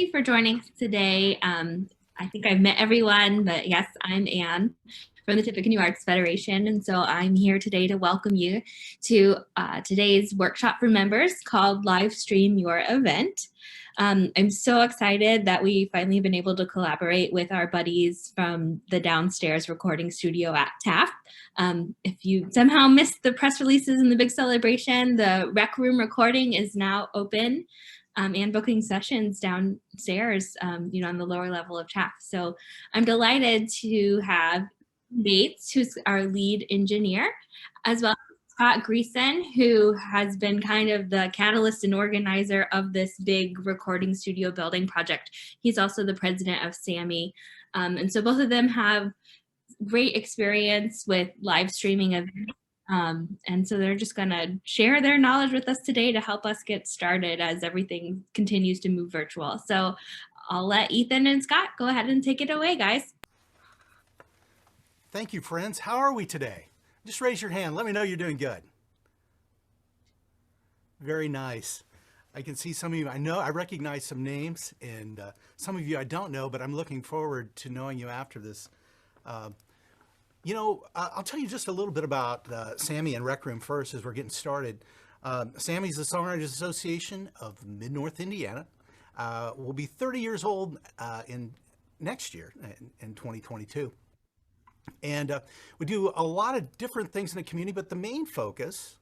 you for joining us today. I think I've met everyone, but yes, I'm Anne from the Tippecanoe Arts Federation, and so I'm here today to welcome you to today's workshop for members called Livestream Your Event. I'm so excited that we finally have been able to collaborate with our buddies from the downstairs recording studio at TAF. If you somehow missed the press releases and the big celebration, the Rec Room recording is now open. And booking sessions downstairs, on the lower level of TAF. So I'm delighted to have Bates, who's our lead engineer, as well as Scott Greason, who has been kind of the catalyst and organizer of this big recording studio building project. He's also the president of SAMI. And so both of them have great experience with live streaming events. And so they're just going to share their knowledge with us today to help us get started as everything continues to move virtual. So I'll let Ethan and Scott go ahead and take it away, guys. Thank you, friends. How are we today? Just raise your hand. Let me know you're doing good. Very nice. I can see some of you, I recognize some names, and some of you I don't know, but I'm looking forward to knowing you after this. I'll tell you just a little bit about SAMI and Rec Room first as we're getting started. SAMI is the Songwriters Association of Mid-North Indiana. We'll be 30 years old in next year, in 2022. And we do a lot of different things in the community, but the main focus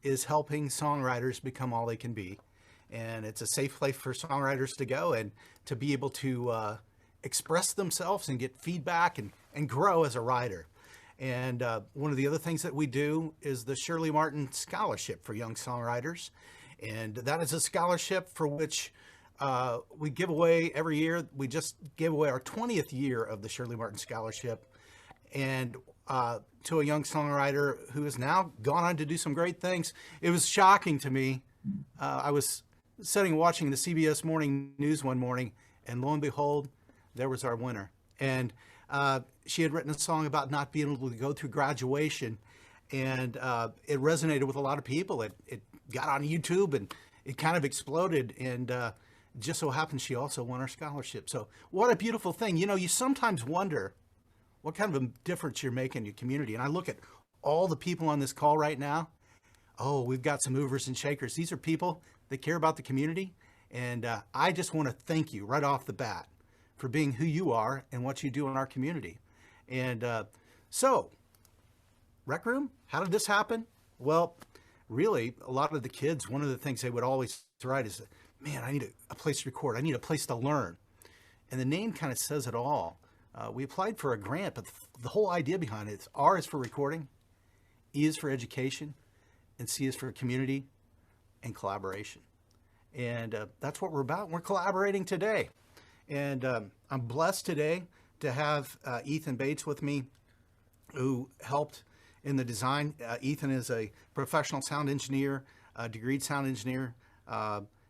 is helping songwriters become all they can be. And it's a safe place for songwriters to go and to be able to express themselves and get feedback and grow as a writer. And one of the other things that we do is the Shirley Martin Scholarship for Young Songwriters. And that is a scholarship for which we give away every year. We just gave away our 20th year of the Shirley Martin Scholarship, and to a young songwriter who has now gone on to do some great things. It was shocking to me. I was sitting watching the CBS Morning News one morning, and lo and behold, there was our winner. And she had written a song about not being able to go through graduation, and it resonated with a lot of people. It got on YouTube, and it kind of exploded, and just so happens she also won our scholarship. So what a beautiful thing. You sometimes wonder what kind of a difference you're making in your community. And I look at all the people on this call right now. Oh, we've got some movers and shakers. These are people that care about the community. And I just want to thank you right off the bat for being who you are and what you do in our community. And so, Rec Room, how did this happen? Well, really, a lot of the kids, one of the things they would always write is, man, I need a place to record. I need a place to learn. And the name kind of says it all. We applied for a grant, but the whole idea behind it is R is for recording, E is for education, and C is for community and collaboration. And that's what we're about. We're collaborating today. And I'm blessed today to have Ethan Bates with me, who helped in the design. Ethan is a professional sound engineer, a degreed sound engineer,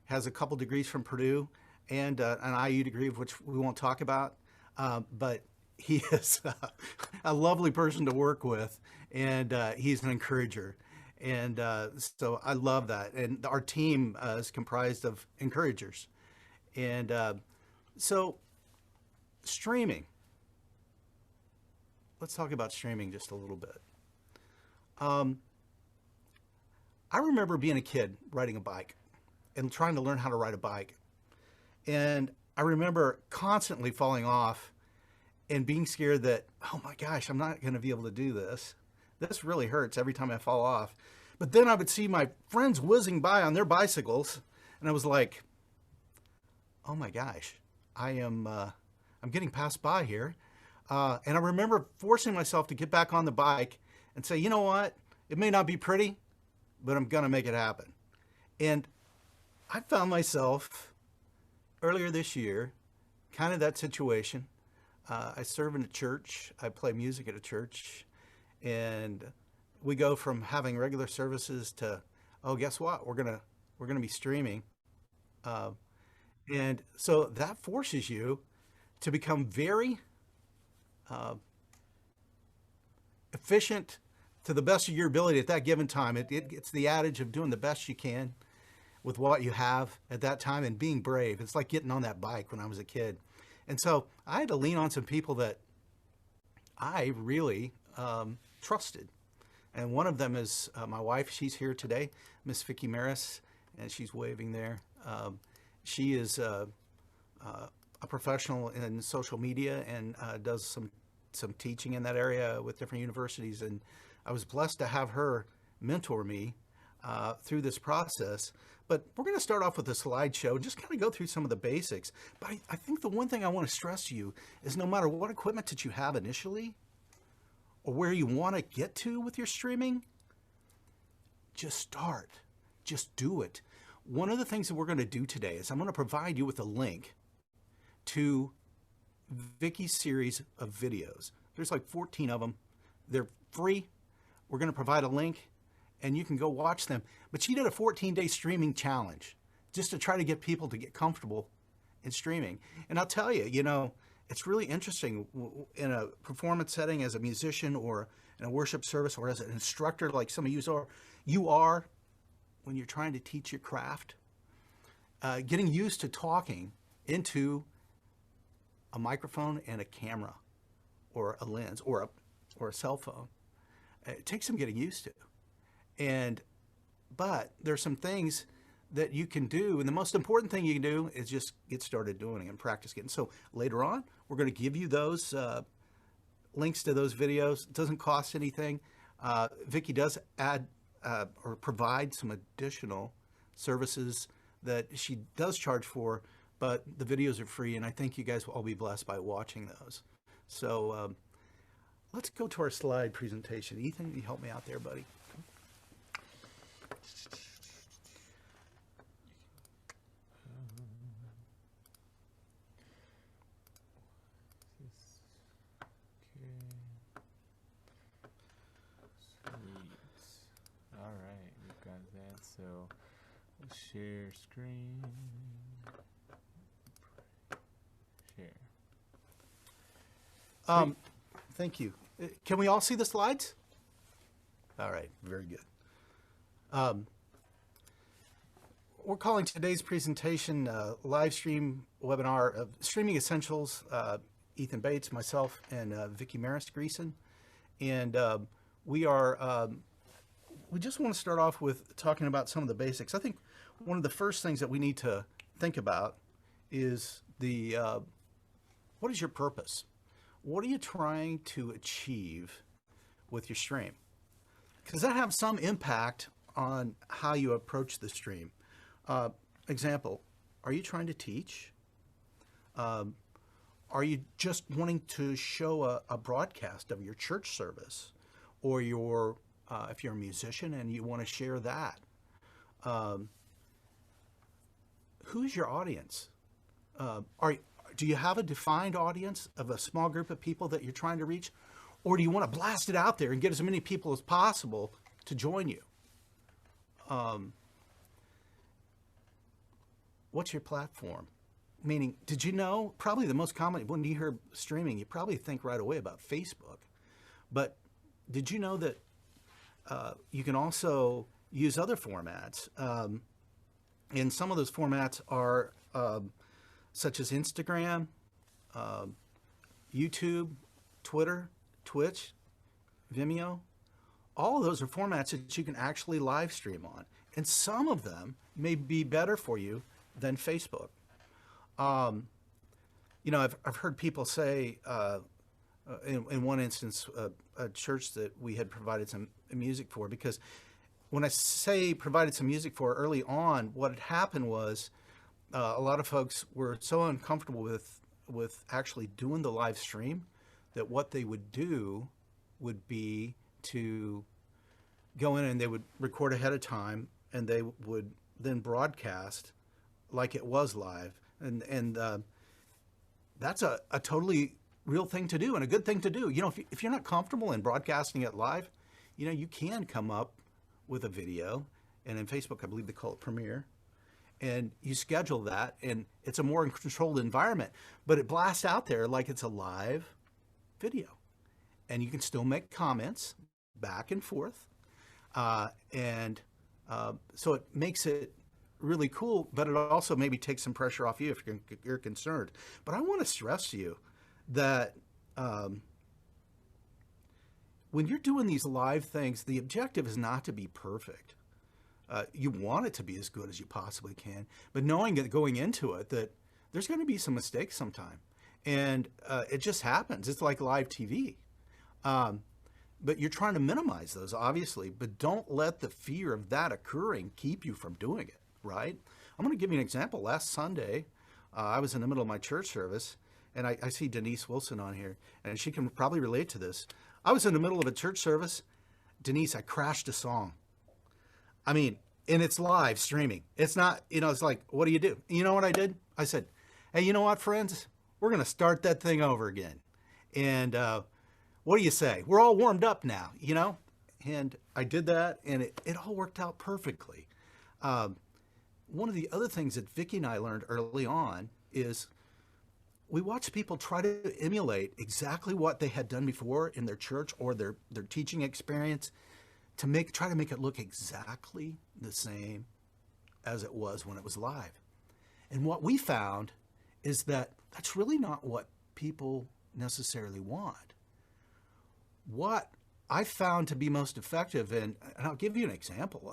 has a couple degrees from Purdue, and an IU degree, of which we won't talk about. But he is a lovely person to work with, and he's an encourager. And so I love that. And our team is comprised of encouragers. And so streaming. Let's talk about streaming just a little bit. I remember being a kid riding a bike and trying to learn how to ride a bike. And I remember constantly falling off and being scared that, oh my gosh, I'm not going to be able to do this. This really hurts every time I fall off. But then I would see my friends whizzing by on their bicycles, and I was like, oh my gosh, I'm getting passed by here. And I remember forcing myself to get back on the bike and say, you know what? It may not be pretty, but I'm going to make it happen. And I found myself earlier this year, kind of that situation. I serve in a church. I play music at a church. And we go from having regular services to, oh, guess what? We're gonna be streaming. And so that forces you to become very efficient to the best of your ability at that given time. It's the adage of doing the best you can. with what you have at that time and being brave. It's like getting on that bike when I was a kid. And so I had to lean on some people that I really trusted. And one of them is my wife. She's here today, Miss Vicki Maris, and she's waving there. She is a professional in social media and does some teaching in that area with different universities. And I was blessed to have her mentor me through this process. But we're going to start off with a slideshow and just kind of go through some of the basics. But I think the one thing I want to stress to you is no matter what equipment that you have initially or where you want to get to with your streaming, just start. Just do it. One of the things that we're going to do today is I'm going to provide you with a link to Vicki's series of videos. There's like 14 of them. They're free. We're going to provide a link and you can go watch them. But she did a 14-day streaming challenge just to try to get people to get comfortable in streaming. And I'll tell you, it's really interesting in a performance setting as a musician or in a worship service or as an instructor like some of you are when you're trying to teach your craft, getting used to talking into a microphone and a camera or a lens or a cell phone. It takes some getting used to. But there's some things that you can do, and the most important thing you can do is just get started doing it and practice getting. So later on, we're going to give you those links to those videos. It doesn't cost anything. Vicki does add or provide some additional services that she does charge for, but the videos are free, and I think you guys will all be blessed by watching those. So let's go to our slide presentation. Ethan, can you help me out there, buddy? So share screen, share. Thank you. Can we all see the slides? All right, very good. We're calling today's presentation live stream webinar of Streaming Essentials. Ethan Bates, myself, and Vicki Maris Greason. And we just want to start off with talking about some of the basics. I think one of the first things that we need to think about is what is your purpose? What are you trying to achieve with your stream? Because that has some impact on how you approach the stream. Example, are you trying to teach? Are you just wanting to show a broadcast of your church service or if you're a musician and you want to share that? Who's your audience? Do you have a defined audience of a small group of people that you're trying to reach? Or do you want to blast it out there and get as many people as possible to join you? What's your platform? Meaning, did you know, probably the most common, when you hear streaming, you probably think right away about Facebook. But did you know that you can also use other formats? And some of those formats are such as Instagram, YouTube, Twitter, Twitch, Vimeo. All of those are formats that you can actually live stream on. And some of them may be better for you than Facebook. I've heard people say, in one instance, a church that we had provided some music for, because when I say provided some music for early on, what had happened was a lot of folks were so uncomfortable with actually doing the live stream that what they would do would be to go in and they would record ahead of time and they would then broadcast like it was live. And that's a totally real thing to do and a good thing to do. If you're not comfortable in broadcasting it live, you can come up with a video, and in Facebook, I believe they call it Premiere, and you schedule that, and it's a more controlled environment, but it blasts out there like it's a live video, and you can still make comments back and forth, so it makes it really cool, but it also maybe takes some pressure off you if you're concerned. But I want to stress to you that when you're doing these live things, the objective is not to be perfect. You want it to be as good as you possibly can, but knowing that going into it that there's going to be some mistakes sometime, and it just happens. It's like live TV. But you're trying to minimize those, obviously, but don't let the fear of that occurring keep you from doing it, right? I'm going to give you an example. Last Sunday, I was in the middle of my church service, and I see Denise Wilson on here, and she can probably relate to this. I was in the middle of a church service. Denise, I crashed a song. I mean, and it's live streaming. It's not, it's like, what do? You know what I did? I said, hey, you know what, friends? We're going to start that thing over again. And what do you say? We're all warmed up now, And I did that, and it all worked out perfectly. One of the other things that Vicki and I learned early on is we watched people try to emulate exactly what they had done before in their church or their teaching experience to try to make it look exactly the same as it was when it was live. And what we found is that that's really not what people necessarily want. What I found to be most effective, and I'll give you an example.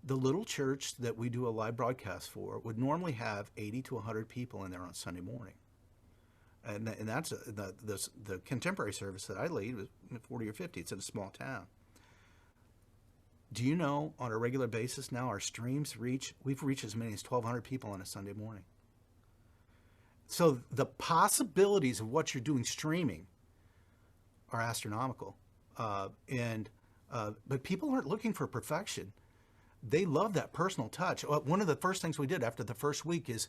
The little church that we do a live broadcast for would normally have 80 to 100 people in there on Sunday morning. And that's the contemporary service that I lead was 40 or 50. It's in a small town. Do you know on a regular basis now our streams we've reached as many as 1,200 people on a Sunday morning. So the possibilities of what you're doing streaming are astronomical. But people aren't looking for perfection. They love that personal touch. One of the first things we did after the first week is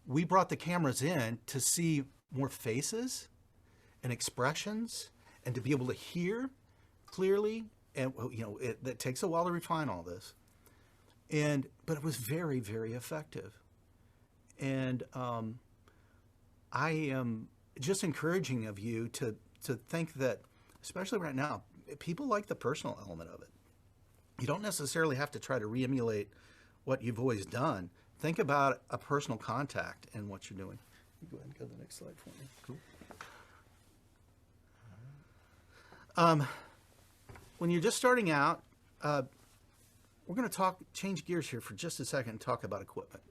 we brought the cameras in to see more faces and expressions and to be able to hear clearly. And it takes a while to refine all this. But it was very, very effective. And I am just encouraging of you to think that, especially right now, people like the personal element of it. You don't necessarily have to try to re-emulate what you've always done. Think about a personal contact and what you're doing. Go ahead and go to the next slide for me. Cool. When you're just starting out, we're going to change gears here for just a second and talk about equipment.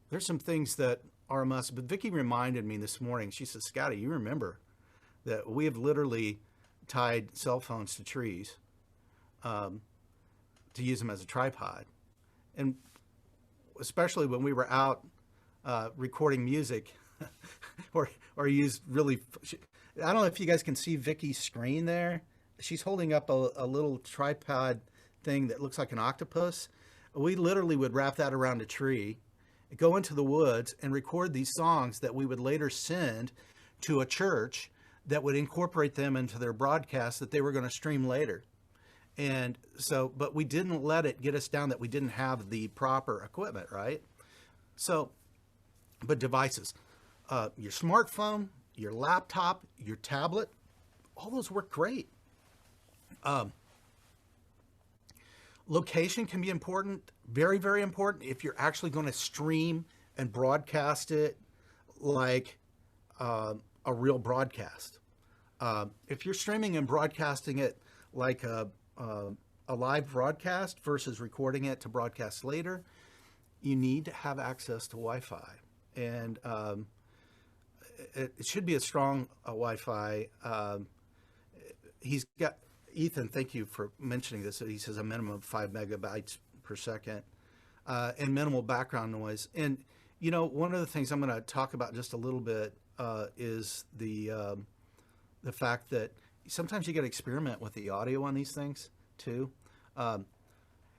There's some things that are a must, but Vicki reminded me this morning. She said, Scotty, you remember that we have literally tied cell phones to trees to use them as a tripod. And especially when we were out recording music or used really, I don't know if you guys can see Vicki's screen there. She's holding up a little tripod thing that looks like an octopus. We literally would wrap that around a tree, go into the woods and record these songs that we would later send to a church that would incorporate them into their broadcast that they were going to stream later. And so, but we didn't let it get us down that we didn't have the proper equipment, right? So, but devices, your smartphone, your laptop, your tablet, all those work great. Location can be important, very, very important if you're actually going to stream and broadcast it like a real broadcast. If you're streaming and broadcasting it like a live broadcast versus recording it to broadcast later, you need to have access to Wi-Fi. And it should be a strong Wi-Fi. He's got, Ethan, thank you for mentioning this. He says a minimum of 5 megabytes per second and minimal background noise. And, one of the things I'm going to talk about just a little bit is the fact that sometimes you got to experiment with the audio on these things too.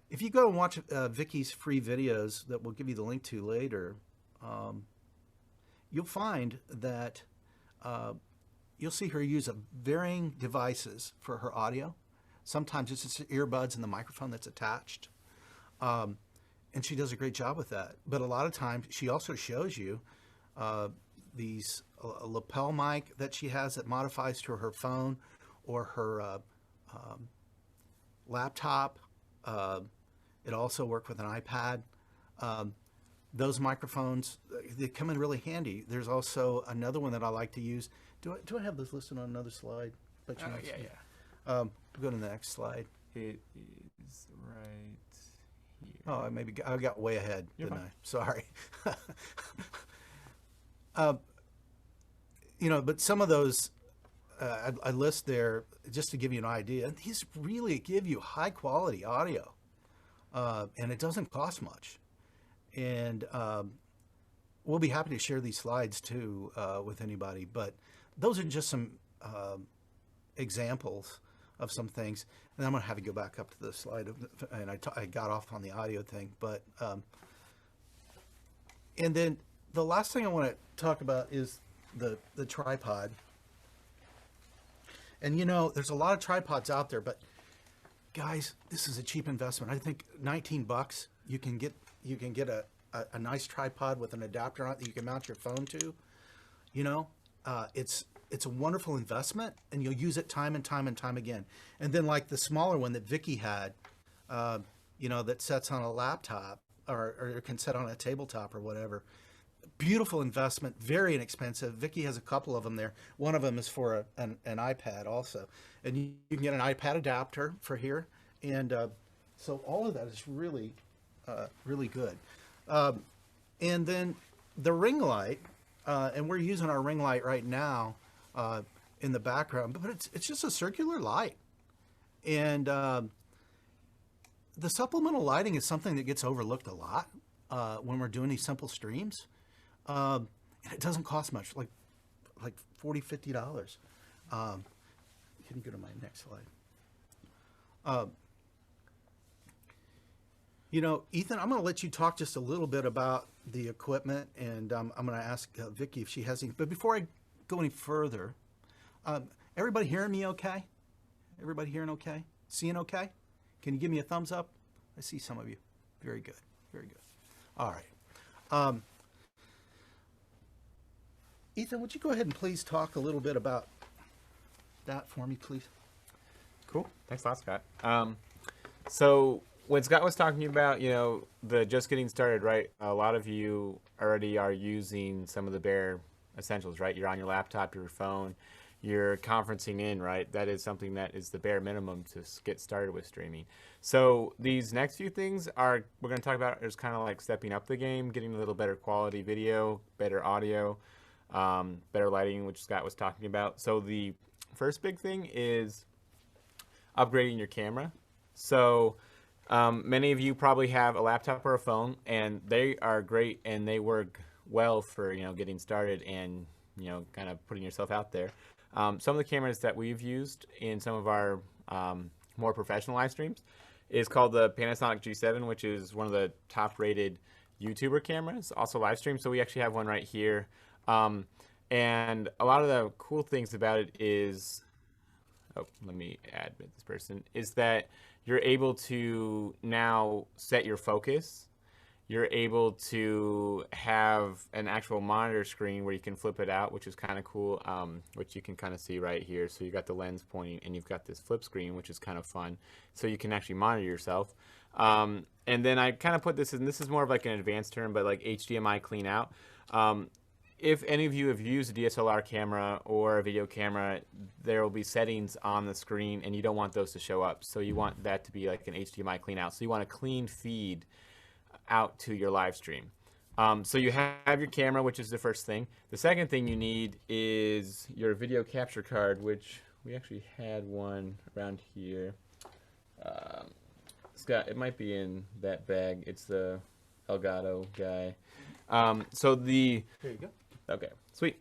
If you go and watch Vicki's free videos that we'll give you the link to later, you'll find that you'll see her use varying devices for her audio. Sometimes it's just earbuds and the microphone that's attached. And she does a great job with that. But a lot of times she also shows you these a lapel mic that she has that modifies to her phone or her laptop. It also work with an iPad. Um, those microphones, they come in really handy. There's also another one that I like to use. Do I have this listed on another slide? By Oh, chance? yeah. Go to the next slide. It is right here. Oh, I got way ahead, You're didn't fine. I? Sorry. But some of those I list there just to give you an idea. These really give you high quality audio, and it doesn't cost much. And we'll be happy to share these slides too with anybody. But those are just some examples of some things. And I'm going to have to go back up to the slide. And I got off on the audio thing. But and then the last thing I want to talk about is the tripod. And there's a lot of tripods out there, but guys, this is a cheap investment. I think $19 you can get a nice tripod with an adapter on it that you can mount your phone to. It's a wonderful investment, and you'll use it time and time and time again. And then like the smaller one that Vicky had, that sets on a laptop or can set on a tabletop or whatever. Beautiful investment, very inexpensive. Vicky has a couple of them there. One of them is for an iPad also. And you can get an iPad adapter for here. And so all of that is really, really good. And then the ring light, and we're using our ring light right now in the background, but it's just a circular light. And the supplemental lighting is something that gets overlooked a lot when we're doing these simple streams. And it doesn't cost much, like $40, $50. Can you go to my next slide? Ethan, I'm going to let you talk just a little bit about the equipment, and I'm going to ask Vicky if she has any. But before I go any further, everybody hearing me okay? Everybody hearing okay? Seeing okay? Can you give me a thumbs up? I see some of you. Very good. Very good. All right. Ethan, would you go ahead and please talk a little bit about that for me, please? Cool. Thanks a lot, Scott. So when Scott was talking about, the just getting started, right? A lot of you already are using some of the bare essentials, right? You're on your laptop, your phone, you're conferencing in, right? That is something that is the bare minimum to get started with streaming. So these next few things we're going to talk about is kind of like stepping up the game, getting a little better quality video, better audio, better lighting, which Scott was talking about. So the first big thing is upgrading your camera. So many of you probably have a laptop or a phone, and they are great and they work well for getting started and kind of putting yourself out there. Some of the cameras that we've used in some of our more professional live streams is called the Panasonic G7, which is one of the top rated YouTuber cameras, also live stream. So we actually have one right here. And a lot of the cool things about it is, let me add this person, is that you're able to now set your focus. You're able to have an actual monitor screen where you can flip it out, which is kind of cool, which you can kind of see right here. So you got the lens pointing and you've got this flip screen, which is kind of fun. So you can actually monitor yourself. And then I kind of put this in, this is more of like an advanced term, but like HDMI clean out. If any of you have used a DSLR camera or a video camera, there will be settings on the screen and you don't want those to show up. So you want that to be like an HDMI clean out. So you want a clean feed out to your live stream. So you have your camera, which is the first thing. The second thing you need is your video capture card, which we actually had one around here. Scott, it might be in that bag. It's the Elgato guy. There you go. Okay, sweet.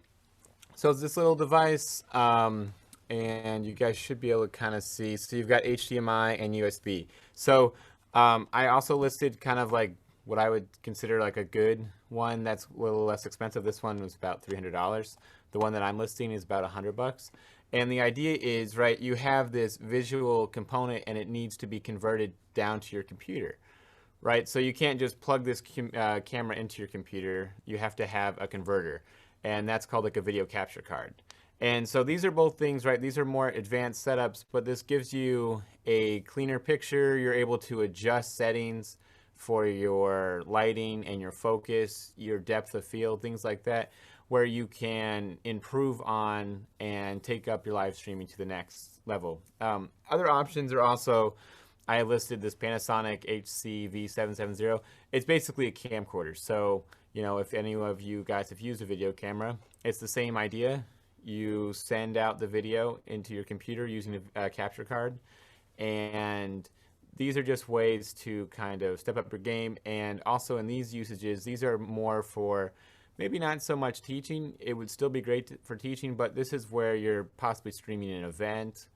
So it's this little device, and you guys should be able to kind of see. So you've got HDMI and USB. So I also listed kind of like what I would consider like a good one that's a little less expensive. This one was about $300. The one that I'm listing is about $100. And the idea is, right, you have this visual component and it needs to be converted down to your computer. Right, so you can't just plug this camera into your computer. You have to have a converter, and that's called like a video capture card. And so these are both things, right? These are more advanced setups, but this gives you a cleaner picture. You're able to adjust settings for your lighting and your focus, your depth of field, things like that, where you can improve on and take up your live streaming to the next level. Other options are also, I listed this Panasonic HC-V770. It's basically a camcorder. So, you know, if any of you guys have used a video camera, it's the same idea. You send out the video into your computer using a capture card, and these are just ways to kind of step up your game. And also in these usages, these are more for maybe not so much teaching. It would still be great for teaching, but this is where you're possibly streaming an event,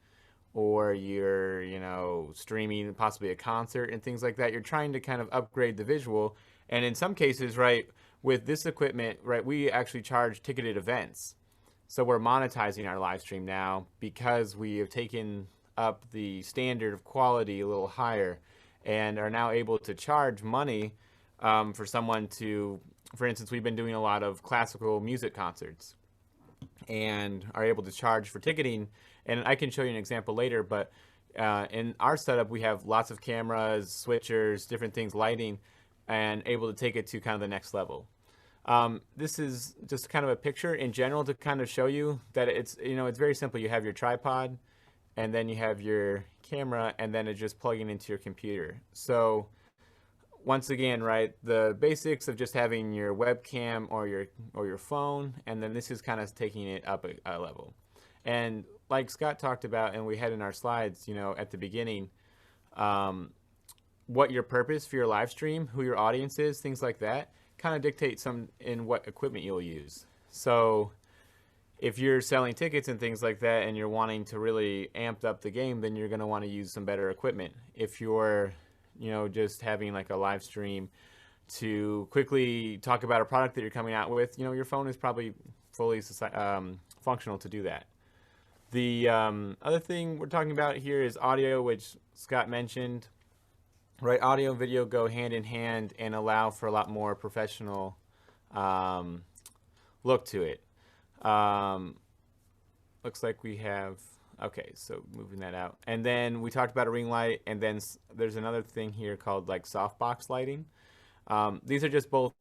or you're, you know, streaming possibly a concert and things like that. You're trying to kind of upgrade the visual. And in some cases, right, with this equipment, right, we actually charge ticketed events. So we're monetizing our live stream now because we have taken up the standard of quality a little higher and are now able to charge money for someone to, for instance, we've been doing a lot of classical music concerts and are able to charge for ticketing. And I can show you an example later, but in our setup, we have lots of cameras, switchers, different things, lighting, and able to take it to kind of the next level. This is just kind of a picture in general to kind of show you that it's, you know, it's very simple. You have your tripod, and then you have your camera, and then it's just plugging into your computer. So once again, right, the basics of just having your webcam or your phone, and then this is kind of taking it up a level. And like Scott talked about, and we had in our slides, you know, at the beginning, what your purpose for your live stream, who your audience is, things like that, kind of dictate some in what equipment you'll use. So if you're selling tickets and things like that and you're wanting to really amp up the game, then you're going to want to use some better equipment. If you're, you know, just having like a live stream to quickly talk about a product that you're coming out with, you know, your phone is probably fully functional to do that. The other thing we're talking about here is audio, which Scott mentioned. Right, audio and video go hand in hand and allow for a lot more professional look to it. Looks like we have, okay, so moving that out. And then we talked about a ring light, and then there's another thing here called like softbox lighting. These are just both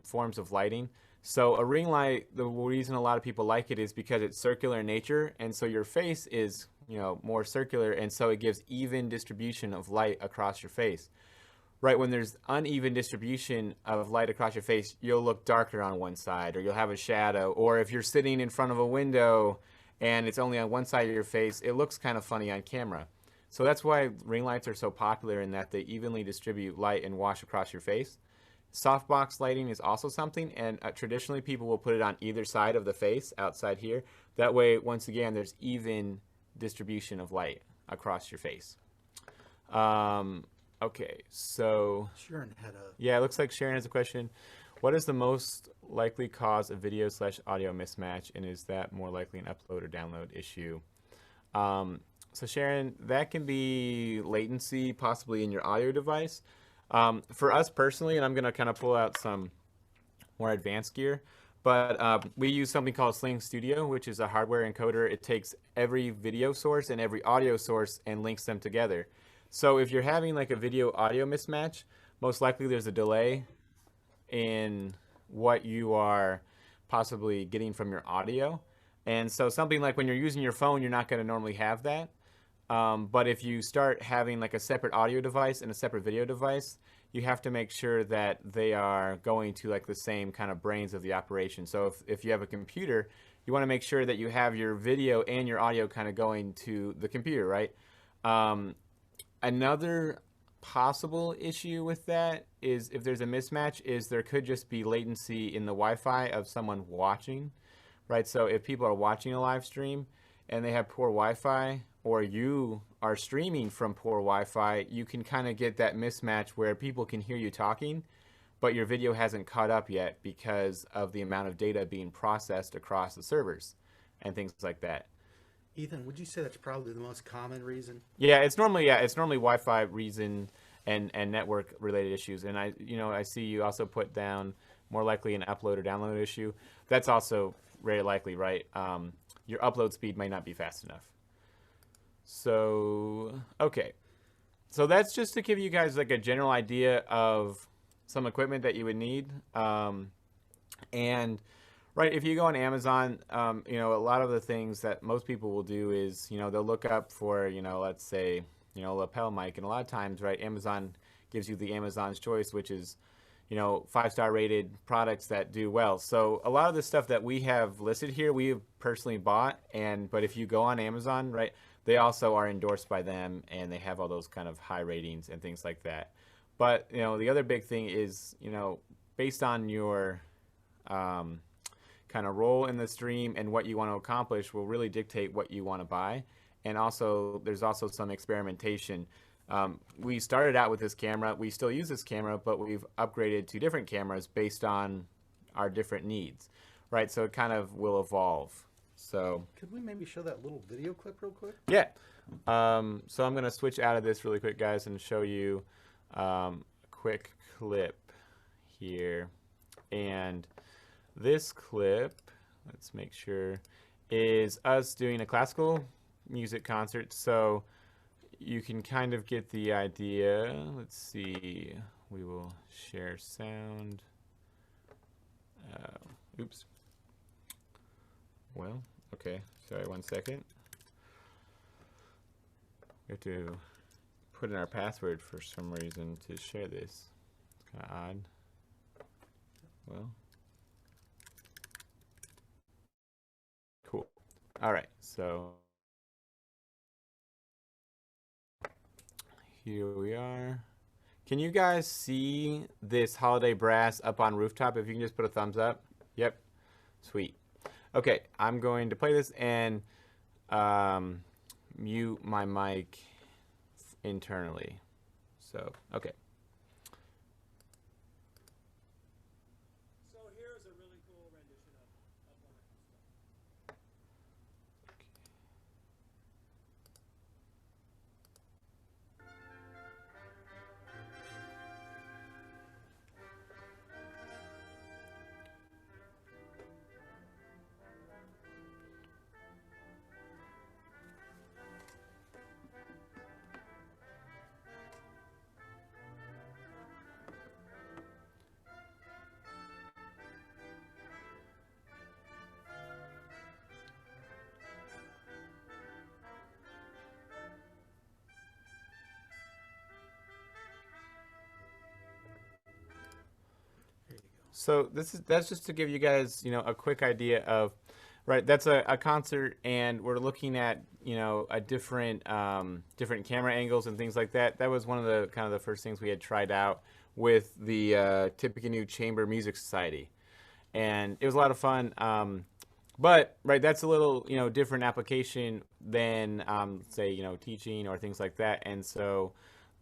forms of lighting. So a ring light, the reason a lot of people like it is because it's circular in nature, and so your face is, you know, more circular, and so it gives even distribution of light across your face. Right, when there's uneven distribution of light across your face, you'll look darker on one side, or you'll have a shadow, or if you're sitting in front of a window and it's only on one side of your face, it looks kind of funny on camera. So that's why ring lights are so popular, in that they evenly distribute light and wash across your face. Softbox lighting is also something, and traditionally people will put it on either side of the face, outside here. That way, once again, there's even distribution of light across your face. Okay, so Sharon had a... yeah, it looks like Sharon has a question. What is the most likely cause of video/audio mismatch, and is that more likely an upload or download issue? So Sharon, that can be latency possibly in your audio device. For us personally, and I'm going to kind of pull out some more advanced gear, but we use something called Sling Studio, which is a hardware encoder. It takes every video source and every audio source and links them together. So if you're having like a video audio mismatch, most likely there's a delay in what you are possibly getting from your audio. And so something like when you're using your phone, you're not going to normally have that. But if you start having like a separate audio device and a separate video device, you have to make sure that they are going to like the same kind of brains of the operation. So if you have a computer, you want to make sure that you have your video and your audio kind of going to the computer, right? Another possible issue with that is, if there's a mismatch, is there could just be latency in the Wi-Fi of someone watching, right? So if people are watching a live stream and they have poor Wi-Fi, or you are streaming from poor Wi-Fi, you can kind of get that mismatch where people can hear you talking, but your video hasn't caught up yet because of the amount of data being processed across the servers and things like that. Ethan, would you say that's probably the most common reason? Yeah, it's normally Wi-Fi reason and network related issues. And I see you also put down more likely an upload or download issue. That's also very likely, right? your upload speed might not be fast enough. So, okay. So that's just to give you guys like a general idea of some equipment that you would need. And right, if you go on Amazon, you know, a lot of the things that most people will do is, you know, they'll look up for, you know, let's say, you know, lapel mic. And a lot of times, right, Amazon gives you the Amazon's Choice, which is, you know, 5-star rated products that do well. So a lot of the stuff that we have listed here, we have personally bought. But if you go on Amazon, right, they also are endorsed by them, and they have all those kind of high ratings and things like that. But, you know, the other big thing is, you know, based on your kind of role in the stream and what you want to accomplish will really dictate what you want to buy. And also, there's also some experimentation. We started out with this camera. We still use this camera, but we've upgraded to different cameras based on our different needs, right? So it kind of will evolve. So could we maybe show that little video clip real quick? Yeah. So I'm going to switch out of this really quick, guys, and show you a quick clip here. And this clip, let's make sure, is us doing a classical music concert. So you can kind of get the idea. Let's see. We will share sound. Oops. Well, okay. Sorry, 1 second. We have to put in our password for some reason to share this. It's kind of odd. Well. Cool. All right. So here we are. Can you guys see this holiday brass up on rooftop? If you can just put a thumbs up. Yep. Sweet. Okay, I'm going to play this and mute my mic internally. So, okay. So here's a really cool rendition of one of his stuff. So that's just to give you guys, you know, a quick idea of, right, that's a concert, and we're looking at, you know, a different different camera angles and things like that. That was one of the kind of the first things we had tried out with the Tippecanoe Chamber Music Society, and it was a lot of fun. But right, that's a little, you know, different application than say, you know, teaching or things like that. And so,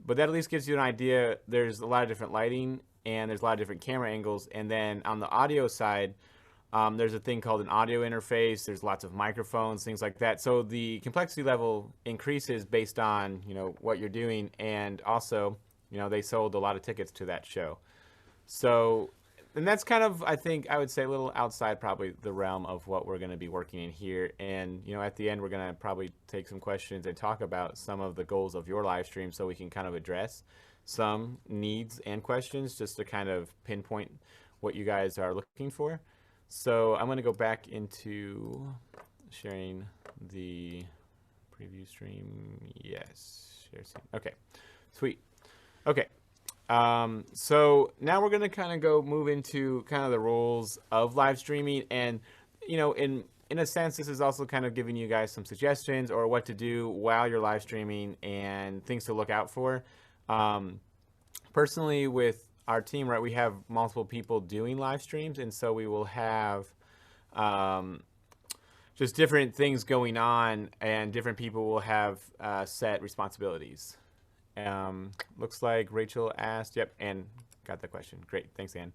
but that at least gives you an idea. There's a lot of different lighting, and there's a lot of different camera angles. And then on the audio side, there's a thing called an audio interface. There's lots of microphones, things like that. So the complexity level increases based on, you know, what you're doing. And also, you know, they sold a lot of tickets to that show. So, and that's kind of, I think, I would say a little outside probably the realm of what we're going to be working in here. And, you know, at the end, we're going to probably take some questions and talk about some of the goals of your live stream so we can kind of address some needs and questions just to kind of pinpoint what you guys are looking for. So I'm going to go back into sharing the preview stream. Yes, share scene. Okay, sweet. Okay. So now we're going to kind of go move into kind of the roles of live streaming. And, you know, in a sense, this is also kind of giving you guys some suggestions or what to do while you're live streaming and things to look out for. Personally, with our team, right, we have multiple people doing live streams. And so we will have just different things going on, and different people will have set responsibilities. Looks like Rachel asked, yep, and got the question. Great, thanks, Ann.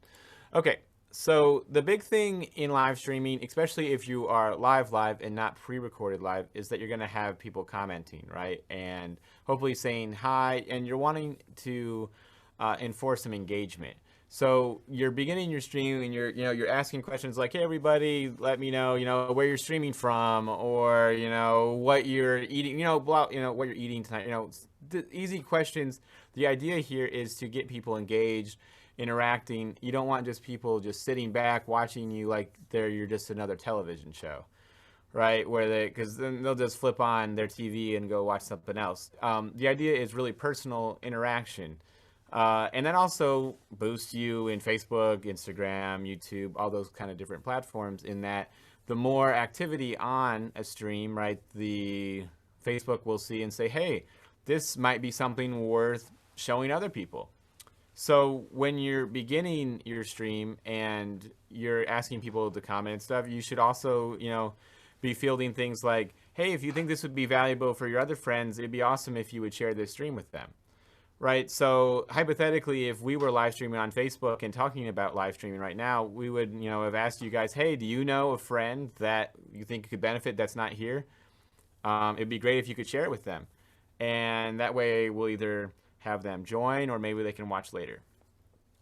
Okay, so the big thing in live streaming, especially if you are live and not pre-recorded live, is that you're gonna have people commenting, right? And hopefully saying hi, and you're wanting to enforce some engagement. So you're beginning your stream and you're asking questions like, hey, everybody, let me know, where you're streaming from, or, what you're eating, what you're eating tonight, the easy questions. The idea here is to get people engaged, interacting. You don't want just people just sitting back watching you like you're just another television show, right? Because then they'll just flip on their TV and go watch something else. The idea is really personal interaction. And then also boost you in Facebook, Instagram, YouTube, all those kind of different platforms, in that the more activity on a stream, right, the Facebook will see and say, hey, this might be something worth showing other people. So when you're beginning your stream and you're asking people to comment and stuff, you should also, be fielding things like, hey, if you think this would be valuable for your other friends, it'd be awesome if you would share this stream with them. Right. So hypothetically, if we were live streaming on Facebook and talking about live streaming right now, we would, have asked you guys, hey, do you know a friend that you think could benefit that's not here? It'd be great if you could share it with them. And that way we'll either have them join or maybe they can watch later.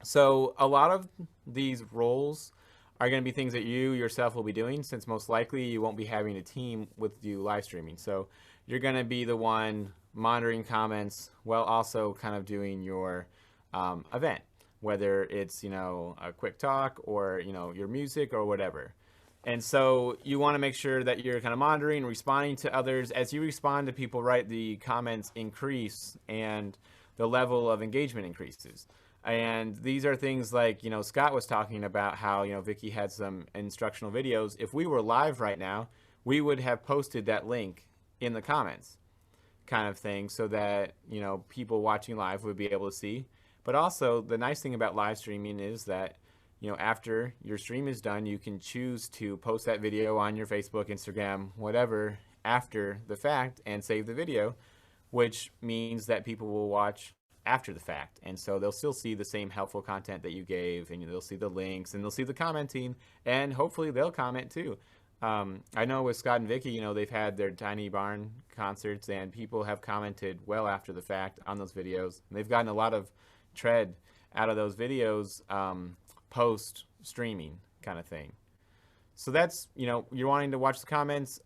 So a lot of these roles are going to be things that you yourself will be doing, since most likely you won't be having a team with you live streaming. So you're going to be the one monitoring comments while also kind of doing your event, whether it's, a quick talk or, your music or whatever. And so you want to make sure that you're kind of monitoring and responding to others. As you respond to people, right, the comments increase and the level of engagement increases. And these are things like, Scott was talking about how, Vicky had some instructional videos. If we were live right now, we would have posted that link in the comments, kind of thing, so that, people watching live would be able to see. But also the nice thing about live streaming is that, after your stream is done, you can choose to post that video on your Facebook, Instagram, whatever, after the fact and save the video, which means that people will watch after the fact. And so they'll still see the same helpful content that you gave, and they'll see the links and they'll see the commenting, and hopefully they'll comment too. I know with Scott and Vicky, they've had their Tiny Barn concerts and people have commented well after the fact on those videos. And they've gotten a lot of tread out of those videos post streaming, kind of thing. So that's, you're wanting to watch the comments.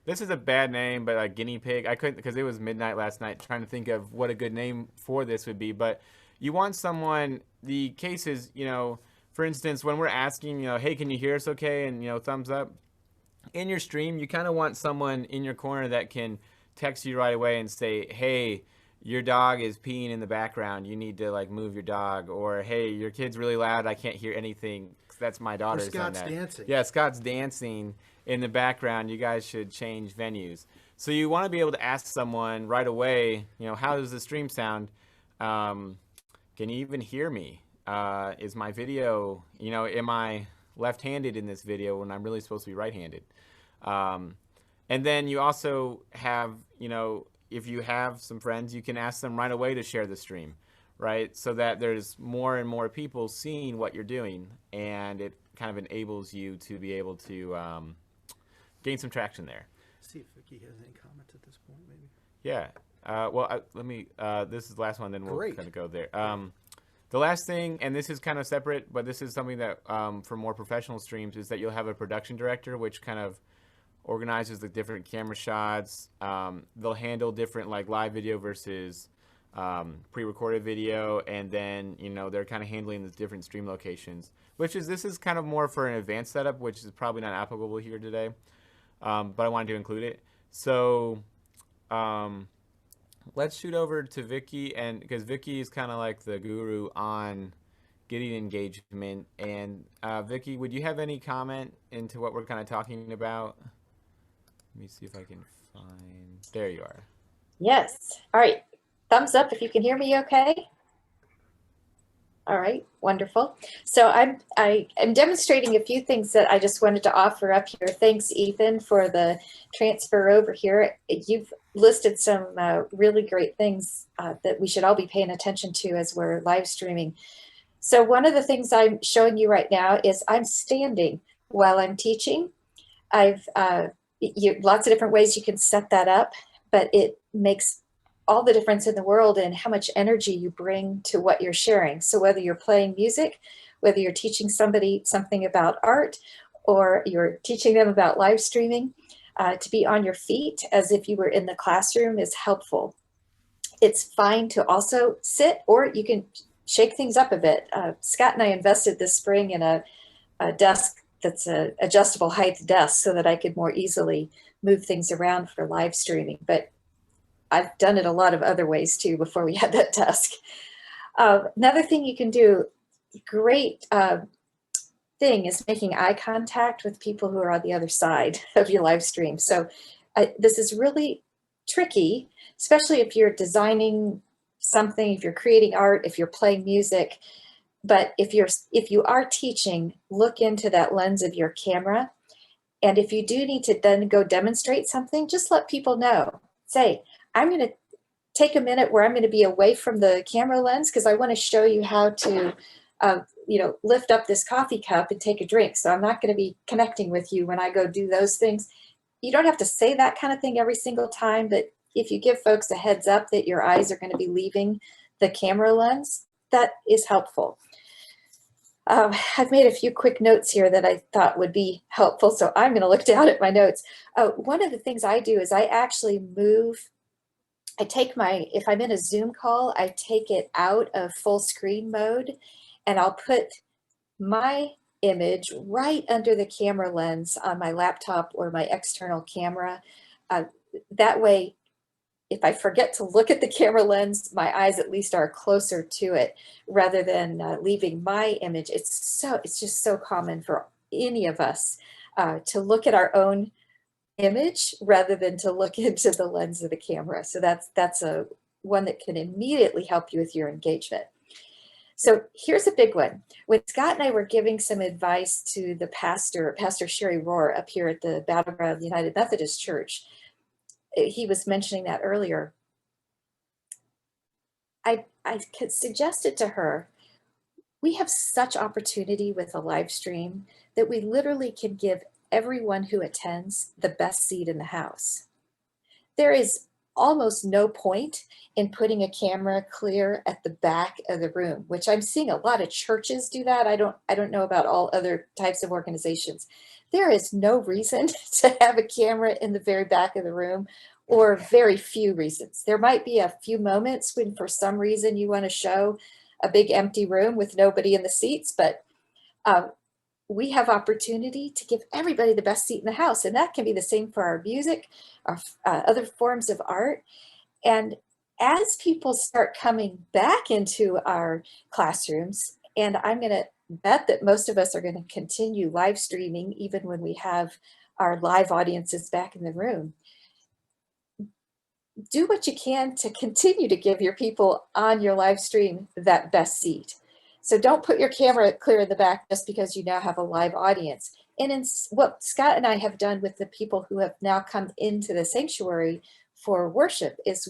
This is a bad name, but a guinea pig. I couldn't, because it was midnight last night trying to think of what a good name for this would be. But you want someone, the case is, for instance, when we're asking, hey, can you hear us okay? And, thumbs up. In your stream, you kind of want someone in your corner that can text you right away and say, hey, your dog is peeing in the background. You need to move your dog. Or, hey, your kid's really loud. I can't hear anything. That's my daughter's on that. Scott's dancing. Yeah, Scott's dancing in the background. You guys should change venues. So you want to be able to ask someone right away, how does the stream sound? Can you even hear me? Is my video, am I left-handed in this video when I'm really supposed to be right-handed? And then you also have, if you have some friends, you can ask them right away to share the stream, right? So that there's more and more people seeing what you're doing, and it kind of enables you to be able to gain some traction there. See if Vicky has any comments at this point, maybe. Yeah. Let me, this is the last one, then we'll kind of go there. The last thing, and this is kind of separate, but this is something that for more professional streams, is that you'll have a production director, which kind of organizes the different camera shots. They'll handle different live video versus pre-recorded video, and then they're kind of handling the different stream locations. This is kind of more for an advanced setup, which is probably not applicable here today, but I wanted to include it. So let's shoot over to Vicky, and because Vicky is kind of like the guru on getting engagement. And Vicky, would you have any comment into what we're kind of talking about? Let me see if I can find. There you are. Yes. All right. Thumbs up if you can hear me okay. All right. Wonderful. So I'm demonstrating a few things that I just wanted to offer up here. Thanks, Ethan, for the transfer over here. You've listed some really great things that we should all be paying attention to as we're live streaming. So one of the things I'm showing you right now is I'm standing while I'm teaching. I've lots of different ways you can set that up, but it makes all the difference in the world in how much energy you bring to what you're sharing. So whether you're playing music, whether you're teaching somebody something about art, or you're teaching them about live streaming, to be on your feet as if you were in the classroom is helpful. It's fine to also sit, or you can shake things up a bit. Scott and I invested this spring in a desk that's a adjustable height desk so that I could more easily move things around for live streaming. But I've done it a lot of other ways too before we had that desk. Another thing you can do, great thing, is making eye contact with people who are on the other side of your live stream. So this is really tricky, especially if you're designing something, if you're creating art, if you're playing music. But if you are teaching, look into that lens of your camera. And if you do need to then go demonstrate something, just let people know. Say, I'm going to take a minute where I'm going to be away from the camera lens because I want to show you how to lift up this coffee cup and take a drink. So I'm not going to be connecting with you when I go do those things. You don't have to say that kind of thing every single time, but if you give folks a heads up that your eyes are going to be leaving the camera lens, that is helpful. I've made a few quick notes here that I thought would be helpful, so I'm going to look down at my notes. One of the things I do is I actually if I'm in a Zoom call, I take it out of full screen mode, and I'll put my image right under the camera lens on my laptop or my external camera. That way, if I forget to look at the camera lens, my eyes at least are closer to it rather than leaving my image. It's just so common for any of us to look at our own image rather than to look into the lens of the camera. So that's one that can immediately help you with your engagement. So here's a big one. When Scott and I were giving some advice to the Pastor Sherry Rohr up here at the Battleground United Methodist Church, he was mentioning that earlier. I suggested to her, we have such opportunity with a live stream that we literally can give everyone who attends the best seat in the house. There is almost no point in putting a camera clear at the back of the room, which I'm seeing a lot of churches do that. I don't know about all other types of organizations. There is no reason to have a camera in the very back of the room, or very few reasons. There might be a few moments when for some reason you want to show a big empty room with nobody in the seats, but we have opportunity to give everybody the best seat in the house. And that can be the same for our music, our other forms of art. And as people start coming back into our classrooms, and I'm going to bet that most of us are going to continue live streaming even when we have our live audiences back in the room, do what you can to continue to give your people on your live stream that best seat. So don't put your camera clear in the back just because you now have a live audience. And what Scott and I have done with the people who have now come into the sanctuary for worship is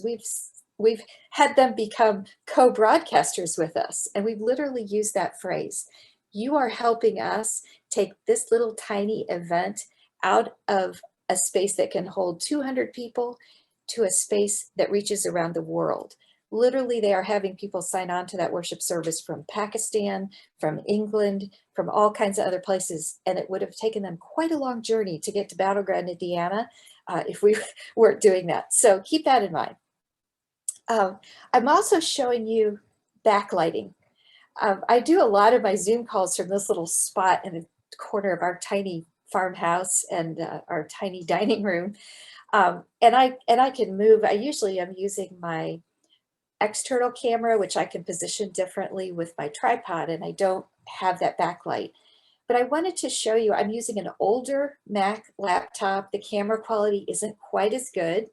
we've had them become co-broadcasters with us. And we've literally used that phrase. You are helping us take this little tiny event out of a space that can hold 200 people to a space that reaches around the world. Literally, they are having people sign on to that worship service from Pakistan, from England, from all kinds of other places. And it would have taken them quite a long journey to get to Battleground, Indiana, if we weren't doing that. So keep that in mind. I'm also showing you backlighting. I do a lot of my Zoom calls from this little spot in the corner of our tiny farmhouse and our tiny dining room. And I can move. I usually am using my external camera, which I can position differently with my tripod, and I don't have that backlight. But I wanted to show you, I'm using an older Mac laptop. The camera quality isn't quite as good.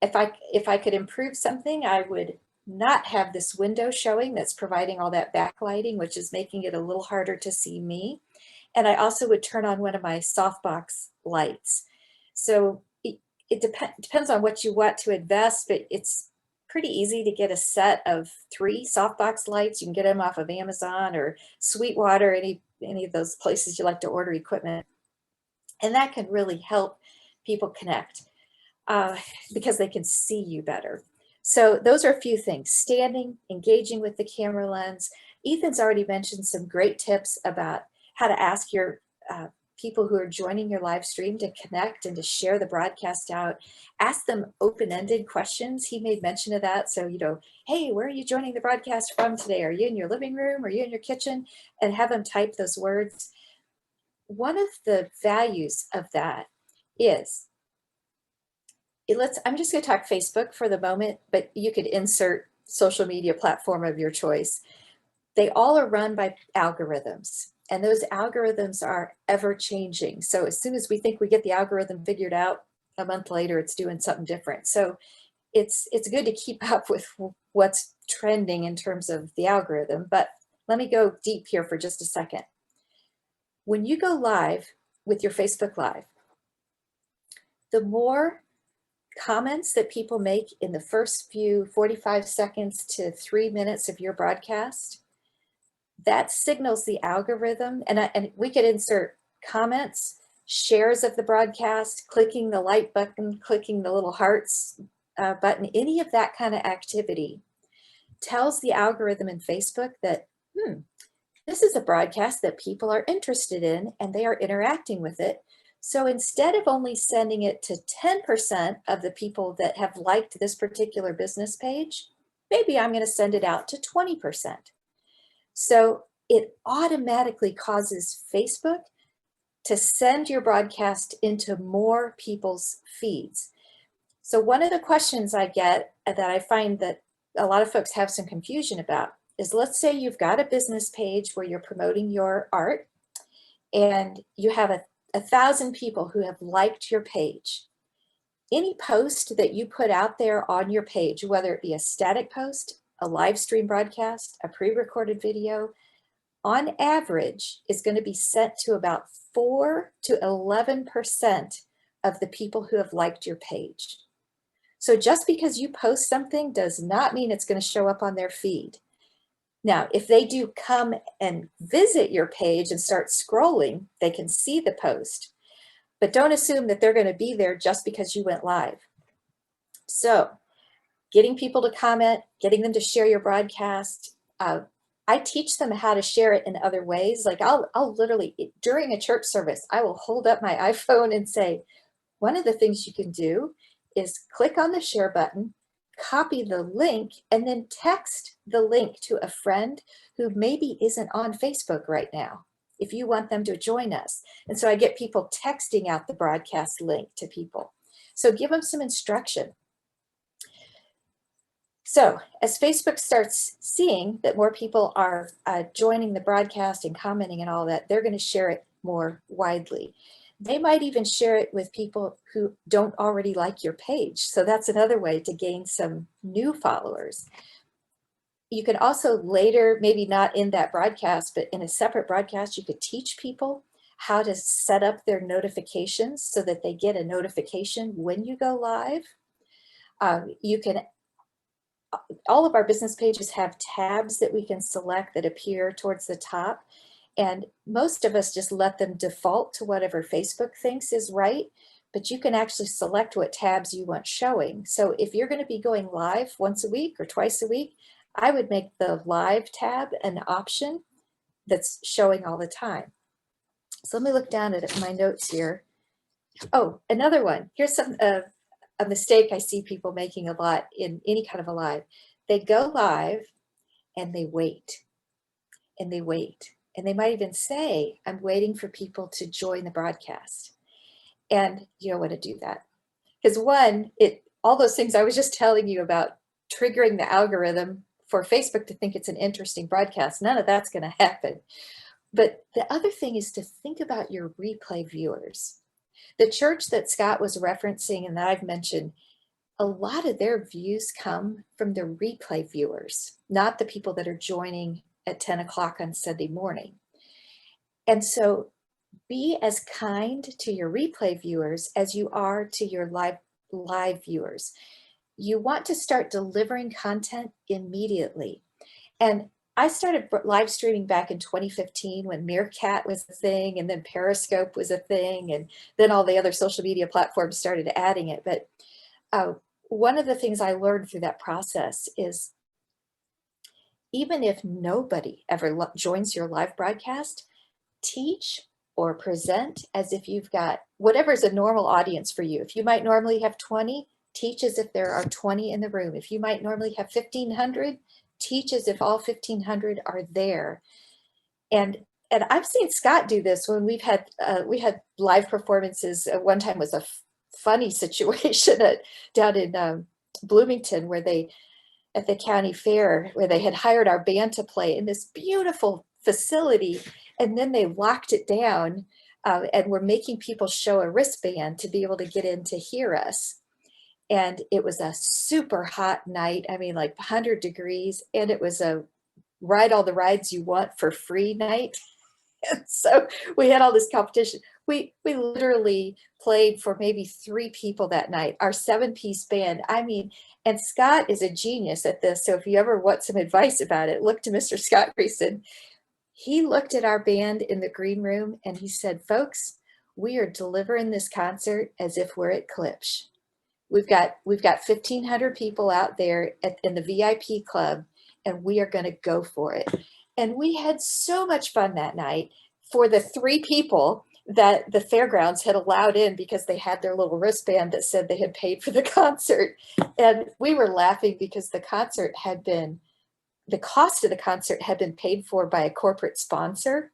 If I could improve something, I would not have this window showing that's providing all that backlighting, which is making it a little harder to see me. And I also would turn on one of my softbox lights. So it depends on what you want to invest, but it's pretty easy to get a set of 3 softbox lights. You can get them off of Amazon or Sweetwater, any of those places you like to order equipment. And that can really help people connect because they can see you better. So those are a few things: standing, engaging with the camera lens. Ethan's already mentioned some great tips about how to ask your people who are joining your live stream to connect and to share the broadcast out. Ask them open-ended questions. He made mention of that. So, hey, where are you joining the broadcast from today? Are you in your living room? Are you in your kitchen? And have them type those words. One of the values of that is, I'm just going to talk Facebook for the moment, but you could insert social media platform of your choice. They all are run by algorithms, and those algorithms are ever changing. So as soon as we think we get the algorithm figured out, a month later it's doing something different. So it's good to keep up with what's trending in terms of the algorithm. But let me go deep here for just a second. When you go live with your Facebook Live, the more comments that people make in the first few 45 seconds to 3 minutes of your broadcast, that signals the algorithm. And we could insert comments, shares of the broadcast, clicking the like button, clicking the little hearts button, any of that kind of activity tells the algorithm in Facebook that, this is a broadcast that people are interested in and they are interacting with it. So instead of only sending it to 10% of the people that have liked this particular business page, maybe I'm going to send it out to 20%. So it automatically causes Facebook to send your broadcast into more people's feeds. So one of the questions I get that I find that a lot of folks have some confusion about is, let's say you've got a business page where you're promoting your art and you have 1,000 people who have liked your page. Any post that you put out there on your page, whether it be a static post, a live stream broadcast, a pre-recorded video, on average is going to be sent to about 4 to 11% of the people who have liked your page. So just because you post something does not mean it's going to show up on their feed. Now, if they do come and visit your page and start scrolling, they can see the post, but don't assume that they're going to be there just because you went live. So getting people to comment, getting them to share your broadcast. I teach them how to share it in other ways. Like I'll literally, during a church service, I will hold up my iPhone and say, one of the things you can do is click on the share button, copy the link, and then text the link to a friend who maybe isn't on Facebook right now, if you want them to join us. And so I get people texting out the broadcast link to people. So give them some instruction. So as Facebook starts seeing that more people are joining the broadcast and commenting and all that, they're going to share it more widely. They might even share it with people who don't already like your page. So that's another way to gain some new followers. You can also later, maybe not in that broadcast, but in a separate broadcast, you could teach people how to set up their notifications so that they get a notification when you go live. All of our business pages have tabs that we can select that appear towards the top. And most of us just let them default to whatever Facebook thinks is right, but you can actually select what tabs you want showing. So if you're going to be going live once a week or twice a week, I would make the live tab an option that's showing all the time. So let me look down at my notes here. Oh, another one. Here's a mistake I see people making a lot in any kind of a live. They go live and they wait and they wait. And they might even say, I'm waiting for people to join the broadcast. And you don't want to do that. Because one, all those things I was just telling you about triggering the algorithm for Facebook to think it's an interesting broadcast, none of that's going to happen. But the other thing is to think about your replay viewers. The church that Scott was referencing and that I've mentioned, a lot of their views come from the replay viewers, not the people that are joining at 10 o'clock on Sunday morning. And so be as kind to your replay viewers as you are to your live viewers. You want to start delivering content immediately. And I started live streaming back in 2015 when Meerkat was a thing, and then Periscope was a thing, and then all the other social media platforms started adding it. But one of the things I learned through that process is even if nobody ever joins your live broadcast, teach or present as if you've got whatever is a normal audience for you. If you might normally have 20, teach as if there are 20 in the room. If you might normally have 1,500, teach as if all 1,500 are there. And I've seen Scott do this when we had live performances. One time was a funny situation down in Bloomington, where they, at the county fair, where they had hired our band to play in this beautiful facility, and then they locked it down and were making people show a wristband to be able to get in to hear us. And it was a super hot night. I mean, like 100 degrees, and it was a ride all the rides you want for free night. And so we had all this competition. We literally played for maybe 3 people that night, our 7-piece band. I mean, and Scott is a genius at this. So if you ever want some advice about it, look to Mr. Scott Greason. He looked at our band in the green room and he said, folks, we are delivering this concert as if we're at Klipsch. We've got 1,500 people out there in the VIP club, and we are going to go for it. And we had so much fun that night for the 3 people that the fairgrounds had allowed in because they had their little wristband that said they had paid for the concert. And we were laughing because the cost of the concert had been paid for by a corporate sponsor.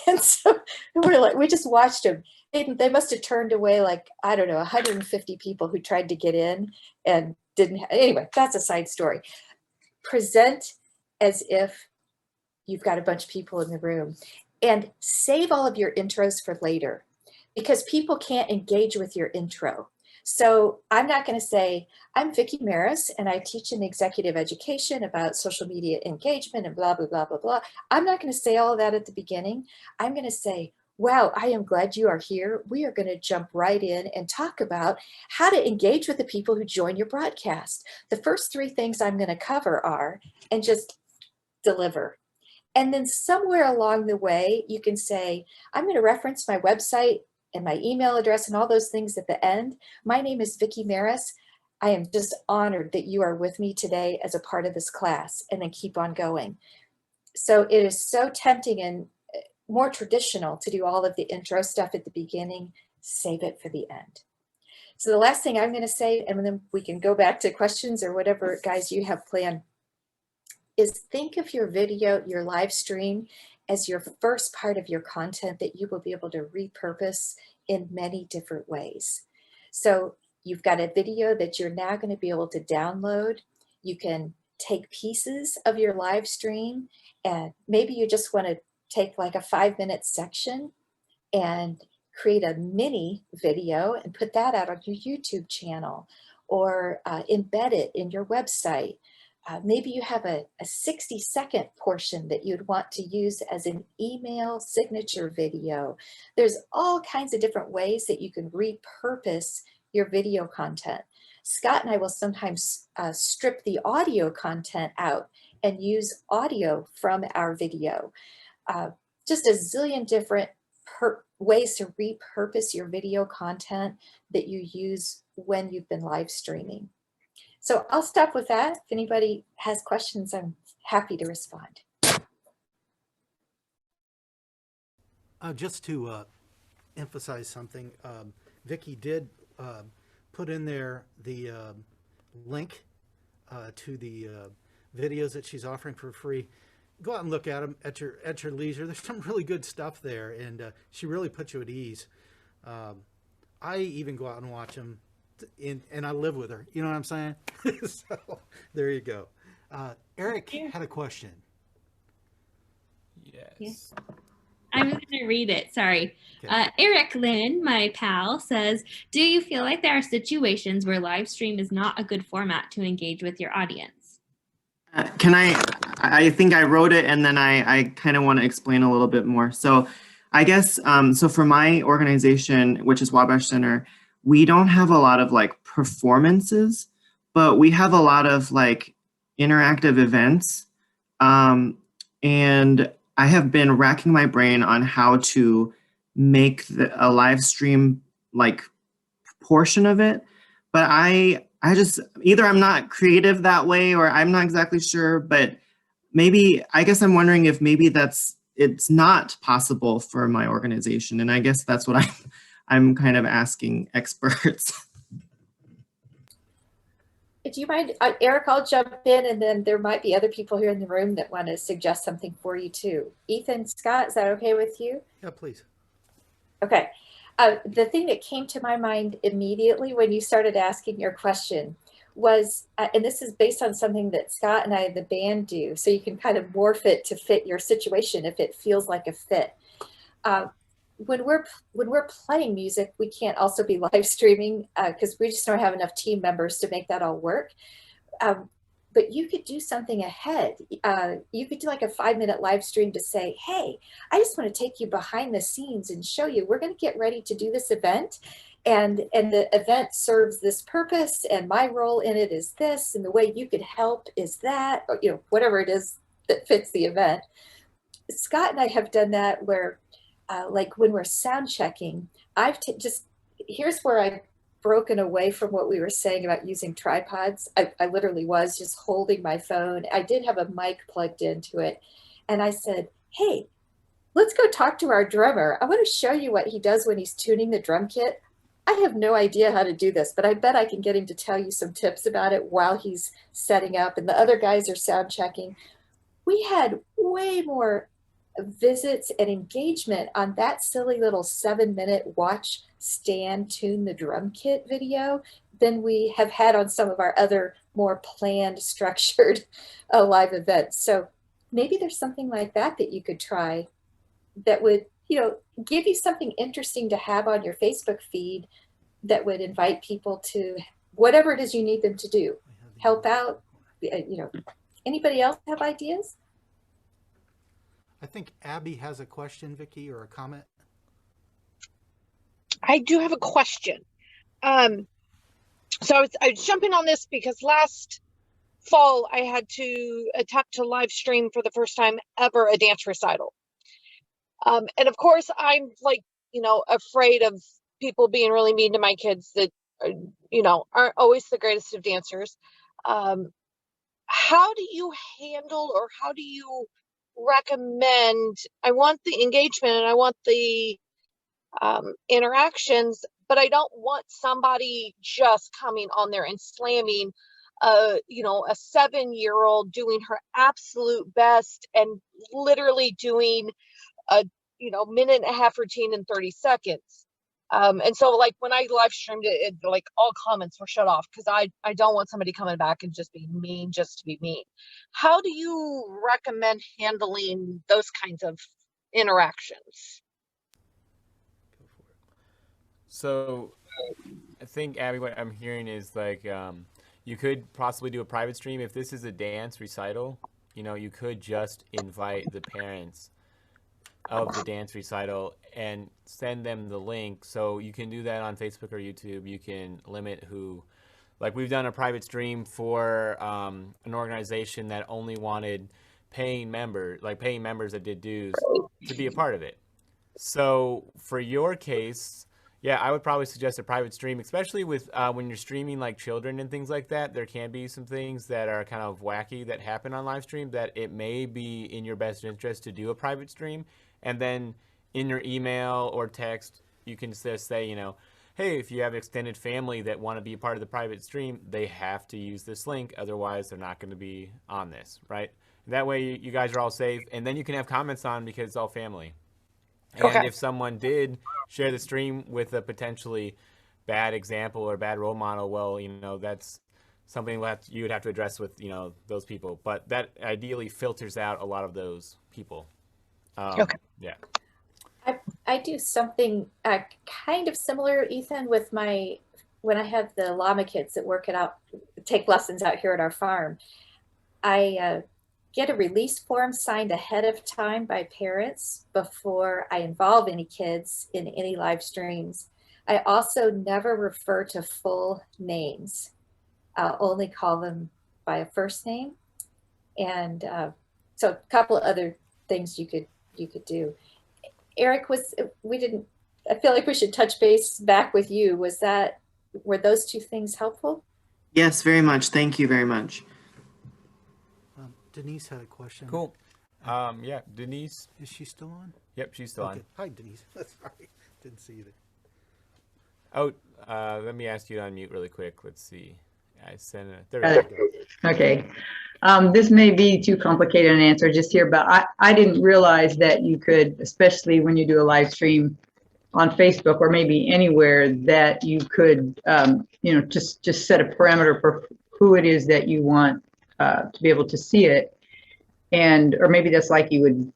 And so we just watched them. They must have turned away, like, I don't know, 150 people who tried to get in and didn't. Anyway, that's a side story. Present as if you've got a bunch of people in the room, and save all of your intros for later, because people can't engage with your intro. So I'm not going to say, I'm Vicki Maris and I teach in executive education about social media engagement and blah, blah, blah, blah, blah. I'm not going to say all of that at the beginning. I'm going to say, wow, I am glad you are here. We are going to jump right in and talk about how to engage with the people who join your broadcast. The first 3 things I'm going to cover are, and just deliver. And then somewhere along the way, you can say, I'm going to reference my website and my email address and all those things at the end. My name is Vicki Maris. I am just honored that you are with me today as a part of this class, and then keep on going. So it is so tempting and more traditional to do all of the intro stuff at the beginning. Save it for the end. So the last thing I'm going to say, and then we can go back to questions or whatever, guys, you have planned, is think of your video, your live stream, as your first part of your content that you will be able to repurpose in many different ways. So you've got a video that you're now going to be able to download. You can take pieces of your live stream, and maybe you just want to take like a 5-minute section and create a mini video and put that out on your YouTube channel, or embed it in your website. Maybe you have a 60-second portion that you'd want to use as an email signature video. There's all kinds of different ways that you can repurpose your video content. Scott and I will sometimes strip the audio content out and use audio from our video. Just a zillion different ways to repurpose your video content that you use when you've been live streaming. So I'll stop with that. If anybody has questions, I'm happy to respond. Just to emphasize something, Vicki did put in there the link to the videos that she's offering for free. Go out and look at them at your leisure. There's some really good stuff there, and she really puts you at ease. I even go out and watch them, and I live with her. You know what I'm saying? So there you go. Eric had a question. Yes. I'm going to read it. Sorry. Okay. Eric Lynn, my pal, says, do you feel like there are situations where live stream is not a good format to engage with your audience? I think I wrote it, and then I kind of want to explain a little bit more. So I guess, so for my organization, which is Wabash Center, we don't have a lot of like performances, but we have a lot of like interactive events. And I have been racking my brain on how to make a live stream like portion of it. But I I just, either I'm not creative that way or I'm not exactly sure, but maybe, I guess I'm wondering if maybe it's not possible for my organization. And I guess that's what I'm kind of asking experts. Do you mind, Eric, I'll jump in, and then there might be other people here in the room that want to suggest something for you too. Ethan, Scott, is that okay with you? Yeah, please. Okay. The thing that came to my mind immediately when you started asking your question was, and this is based on something that Scott and I, the band, do, so you can kind of morph it to fit your situation if it feels like a fit. When we're playing music, we can't also be live streaming because we just don't have enough team members to make that all work. But you could do something ahead. You could do like a 5-minute live stream to say, hey, I just want to take you behind the scenes and show you, we're going to get ready to do this event. And the event serves this purpose, and my role in it is this, and the way you could help is that, or, you know, whatever it is that fits the event. Scott and I have done that where, like when we're sound checking, here's where I've broken away from what we were saying about using tripods. I literally was just holding my phone. I did have a mic plugged into it. And I said, hey, let's go talk to our drummer. I want to show you what he does when he's tuning the drum kit. I have no idea how to do this, but I bet I can get him to tell you some tips about it while he's setting up and the other guys are sound checking. We had way more visits and engagement on that silly little 7-minute watch Stan tune the drum kit video than we have had on some of our other more planned, structured live events. So maybe there's something like that that you could try that would, you know, give you something interesting to have on your Facebook feed that would invite people to whatever it is you need them to do. Help out, you know. Anybody else have ideas? I think Abby has a question, Vicki, or a comment. I do have a question. So I was jumping on this because last fall I had to attempt to live stream for the first time ever a dance recital. And of course I'm like, you know, afraid of people being really mean to my kids that, you know, aren't always the greatest of dancers. How do you handle, or how do you recommend? I want the engagement and I want the interactions, but I don't want somebody just coming on there and slamming you know, a 7-year-old doing her absolute best and literally doing a, you know, 1.5-minute routine in 30 seconds. And so like when I live streamed it, like all comments were shut off because I don't want somebody coming back and just being mean just to be mean. How do you recommend handling those kinds of interactions? So I think, Abby, what I'm hearing is like you could possibly do a private stream. If this is a dance recital, you know, you could just invite the parents of the dance recital and send them the link. So you can do that on Facebook or YouTube. You can limit who, like we've done a private stream for an organization that only wanted paying members that did dues to be a part of it. So for your case, yeah, I would probably suggest a private stream, especially with when you're streaming like children and things like that. There can be some things that are kind of wacky that happen on live stream that it may be in your best interest to do a private stream. And then in your email or text, you can just say, you know, hey, if you have extended family that want to be a part of the private stream, they have to use this link. Otherwise, they're not going to be on this, right? That way you guys are all safe. And then you can have comments on because it's all family. And Okay. if someone did share the stream with a potentially bad example or bad role model, well, you know, that's something you would have to address with, you know, those people. But that ideally filters out a lot of those people. Okay. Yeah. I do something kind of similar, Ethan, with when I have the llama kids that take lessons out here at our farm. I get a release form signed ahead of time by parents before I involve any kids in any live streams. I also never refer to full names. I'll only call them by a first name. And so a couple of other things you could do. Eric, I feel like we should touch base back with you. Were those two things helpful? Yes, very much. Thank you very much. Denise had a question. Cool. Yeah, Denise. Is she still on? Yep, she's still Okay. on. Hi, Denise. Sorry, didn't see you there. Oh, let me ask you to unmute really quick. Let's see. I sent it. There Got we it. go. Okay. This may be too complicated an answer just here, but I didn't realize that you could, especially when you do a live stream on Facebook or maybe anywhere, that you could, just set a parameter for who it is that you want to be able to see it. And, or maybe that's like you would,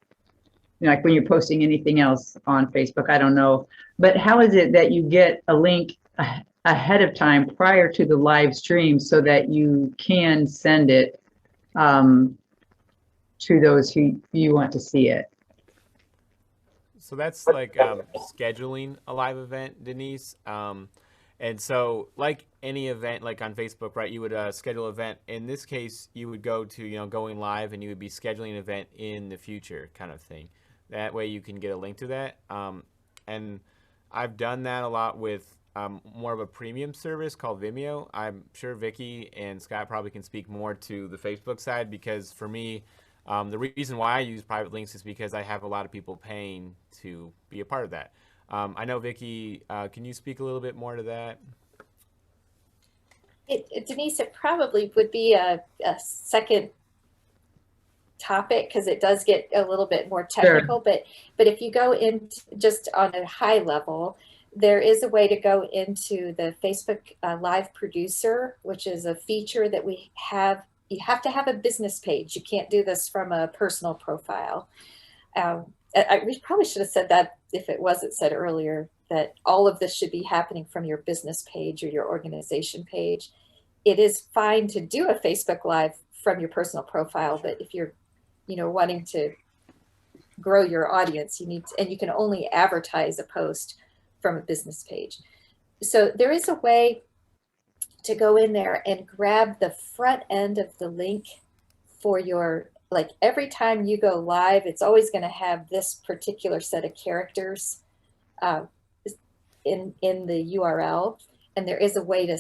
like when you're posting anything else on Facebook, I don't know. But how is it that you get a link ahead of time prior to the live stream so that you can send it to those who you want to see it? So that's like scheduling a live event, Denise. And so like any event, like on Facebook, right, you would schedule an event. In this case, you would go to, going live, and you would be scheduling an event in the future kind of thing. That way you can get a link to that. And I've done that a lot with more of a premium service called Vimeo. I'm sure Vicky and Scott probably can speak more to the Facebook side, because for me, the reason why I use private links is because I have a lot of people paying to be a part of that. I know, Vicky, can you speak a little bit more to that? Denise, it probably would be a second topic because it does get a little bit more technical. Sure. But if you go in just on a high level, there is a way to go into the Facebook Live Producer, which is a feature that we have. You have to have a business page. You can't do this from a personal profile. We probably should have said that if it wasn't said earlier, that all of this should be happening from your business page or your organization page. It is fine to do a Facebook Live from your personal profile, but if you're, wanting to grow your audience, you need to, and you can only advertise a post from a business page. So there is a way to go in there and grab the front end of the link for your, like every time you go live, it's always going to have this particular set of characters in the URL. And there is a way to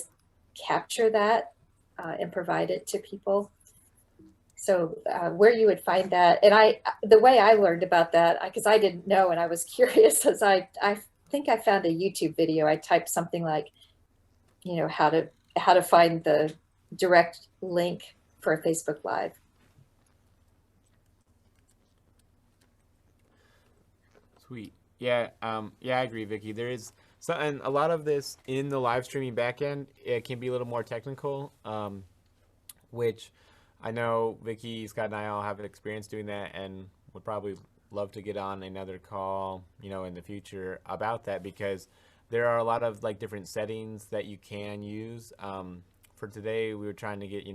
capture that and provide it to people. So where you would find that, and the way I learned about that, because I didn't know and I was curious, as I think I found a YouTube video. I typed something like, how to find the direct link for a Facebook Live. Sweet. Yeah. Yeah, I agree, Vicky. There is and a lot of this in the live streaming backend. It can be a little more technical, which I know Vicky, Scott, and I all have experience doing that, and would probably love to get on another call, in the future about that, because there are a lot of different settings that you can use. For today, we were trying to get,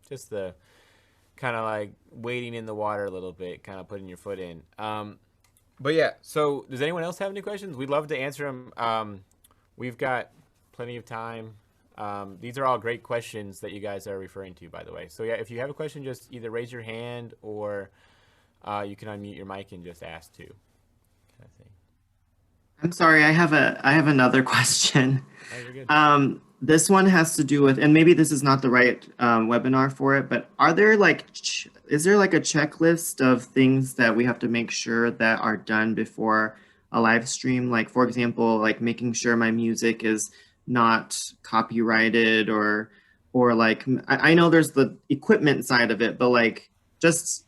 just the kind of wading in the water a little bit, kind of putting your foot in. But yeah, so does anyone else have any questions? We'd love to answer them. We've got plenty of time. These are all great questions that you guys are referring to, by the way. So yeah, if you have a question, just either raise your hand or you can unmute your mic and just ask too. Kind of thing. I'm sorry, I have another question. Oh, you're good. This one has to do with, and maybe this is not the right webinar for it, but are there is there a checklist of things that we have to make sure that are done before a live stream? Like, for example, making sure my music is not copyrighted, or I know there's the equipment side of it, but just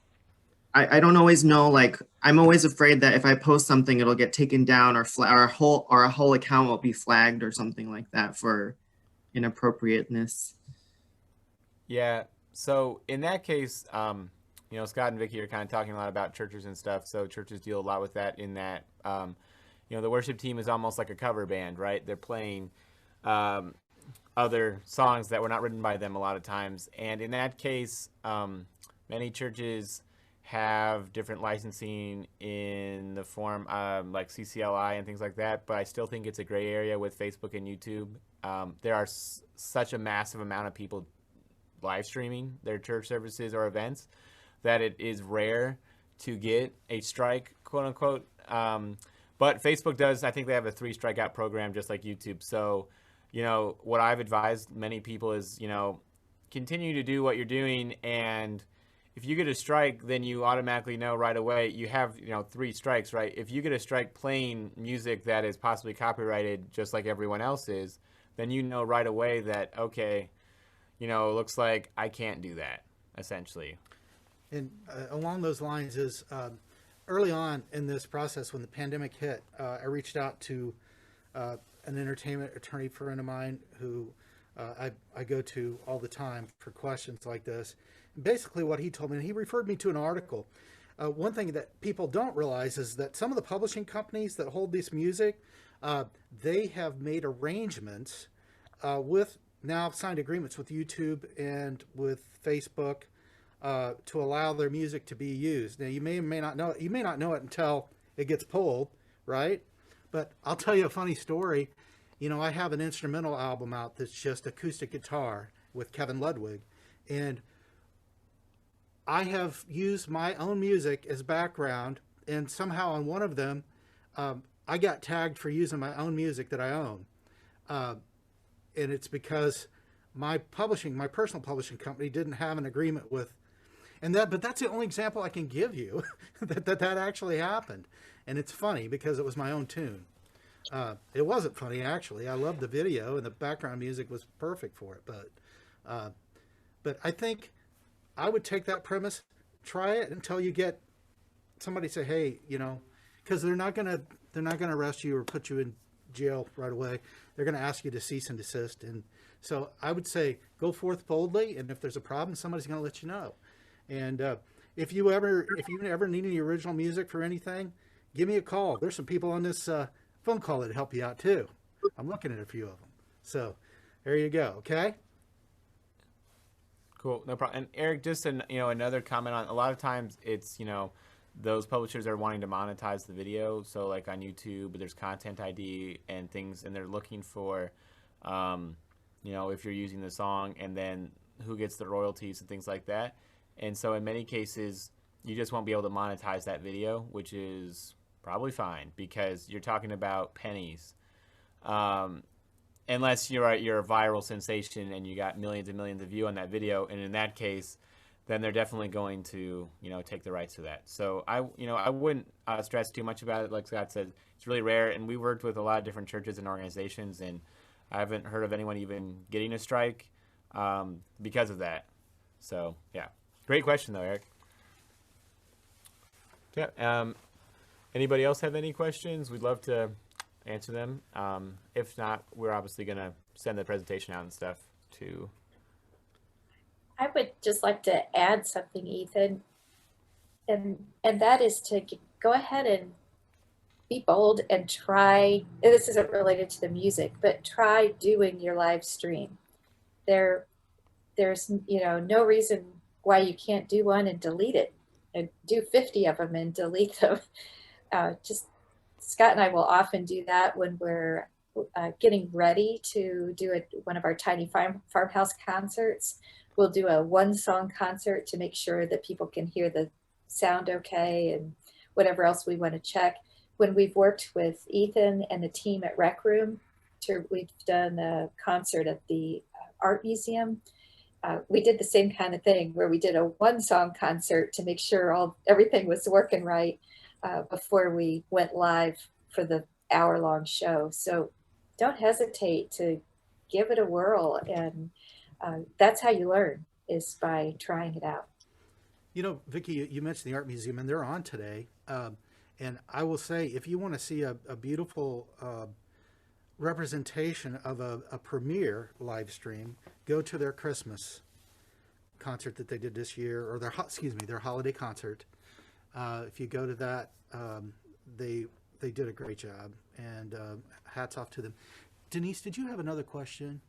I don't always know, I'm always afraid that if I post something, it'll get taken down, or a whole account will be flagged or something like that for inappropriateness. Yeah. So in that case, Scott and Vicky are kind of talking a lot about churches and stuff. So churches deal a lot with that, in that, the worship team is almost like a cover band, right? They're playing other songs that were not written by them a lot of times. And in that case, many churches have different licensing in the form like CCLI and things like that. But I still think it's a gray area with Facebook and YouTube. There are such a massive amount of people live streaming their church services or events that it is rare to get a strike, quote unquote. But Facebook does, I think they have a 3 strikeout program just like YouTube. So, you know, what I've advised many people is, you know, continue to do what you're doing, and if you get a strike, then you automatically know right away you have, you know, 3 strikes, right? If you get a strike playing music that is possibly copyrighted just like everyone else is, then you know right away that, okay, you know, it looks like I can't do that, essentially. And along those lines is early on in this process, when the pandemic hit, I reached out to an entertainment attorney friend of mine who I go to all the time for questions like this. Basically what he told me, and he referred me to an article. One thing that people don't realize is that some of the publishing companies that hold this music, they have made arrangements with, now signed agreements with YouTube and with Facebook to allow their music to be used. Now you may or may not know it. You may not know it until it gets pulled, right? But I'll tell you a funny story. You know, I have an instrumental album out that's just acoustic guitar with Kevin Ludwig, and I have used my own music as background, and somehow on one of them, I got tagged for using my own music that I own. And it's because my personal publishing company didn't have an agreement with, but that's the only example I can give you that actually happened. And it's funny because it was my own tune. It wasn't funny, actually. I loved the video, and the background music was perfect for it. But I think I would take that premise, try it until you get somebody say, hey, you know, because they're not gonna arrest you or put you in jail right away. They're gonna ask you to cease and desist. And so I would say go forth boldly, and if there's a problem, somebody's gonna let you know. And if you ever need any original music for anything, give me a call. There's some people on this phone call that help you out too. I'm looking at a few of them. So there you go. Okay. Cool, no problem. And Eric, just another comment on, a lot of times it's, you know, those publishers are wanting to monetize the video. So like on YouTube, there's content ID and things, and they're looking for, you know, if you're using the song, and then who gets the royalties and things like that. And so in many cases, you just won't be able to monetize that video, which is probably fine because you're talking about pennies. Unless you're a viral sensation and you got millions and millions of views on that video, and in that case, then they're definitely going to, you know, take the rights to that. So I wouldn't stress too much about it. Like Scott said, it's really rare, and we worked with a lot of different churches and organizations, and I haven't heard of anyone even getting a strike because of that. So yeah, great question though, Eric. Yeah. Anybody else have any questions? We'd love to answer them. If not, we're obviously going to send the presentation out and stuff to. I would just like to add something, Ethan, and that is to go ahead and be bold and try. This isn't related to the music, but try doing your live stream. There's no reason why you can't do one and delete it, and do 50 of them and delete them. Just Scott and I will often do that when we're getting ready to do one of our tiny farmhouse concerts. We'll do a 1-song concert to make sure that people can hear the sound okay, and whatever else we want to check. When we've worked with Ethan and the team at Rec Room, we've done a concert at the Art Museum. We did the same kind of thing where we did a 1-song concert to make sure everything was working right before we went live for the hour-long show. So don't hesitate to give it a whirl, and that's how you learn, is by trying it out. You know, Vicki, you mentioned the Art Museum, and they're on today. And I will say, if you want to see a beautiful representation of a premiere live stream, go to their Christmas concert that they did this year, or their holiday concert. If you go to that, they did a great job, and hats off to them. Denise, did you have another question?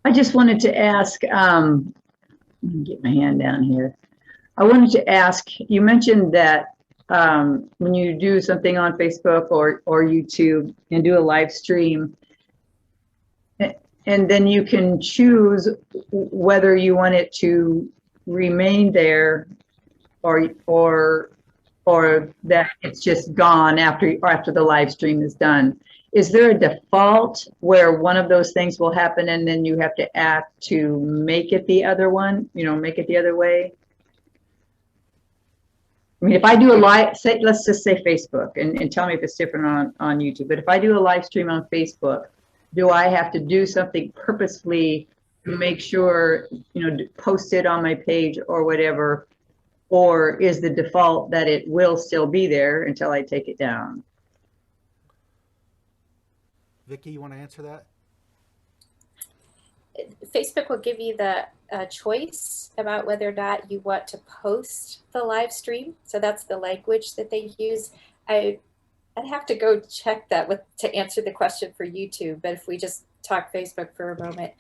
I just wanted to ask, let me get my hand down here. I wanted to ask, you mentioned that when you do something on Facebook or YouTube and do a live stream, and then you can choose whether you want it to remain there or that it's just gone after the live stream is done. is there a default where one of those things will happen and then you have to act to make it the other one, make it the other way? I mean, if I do a live, say, let's just say Facebook, and tell me if it's different on YouTube, but if I do a live stream on Facebook, do I have to do something purposefully to make sure, post it on my page or whatever, or is the default that it will still be there until I take it down? Vicki, you want to answer that? Facebook will give you the choice about whether or not you want to post the live stream. So that's the language that they use. I'd have to go check that to answer the question for YouTube, but if we just talk Facebook for a moment.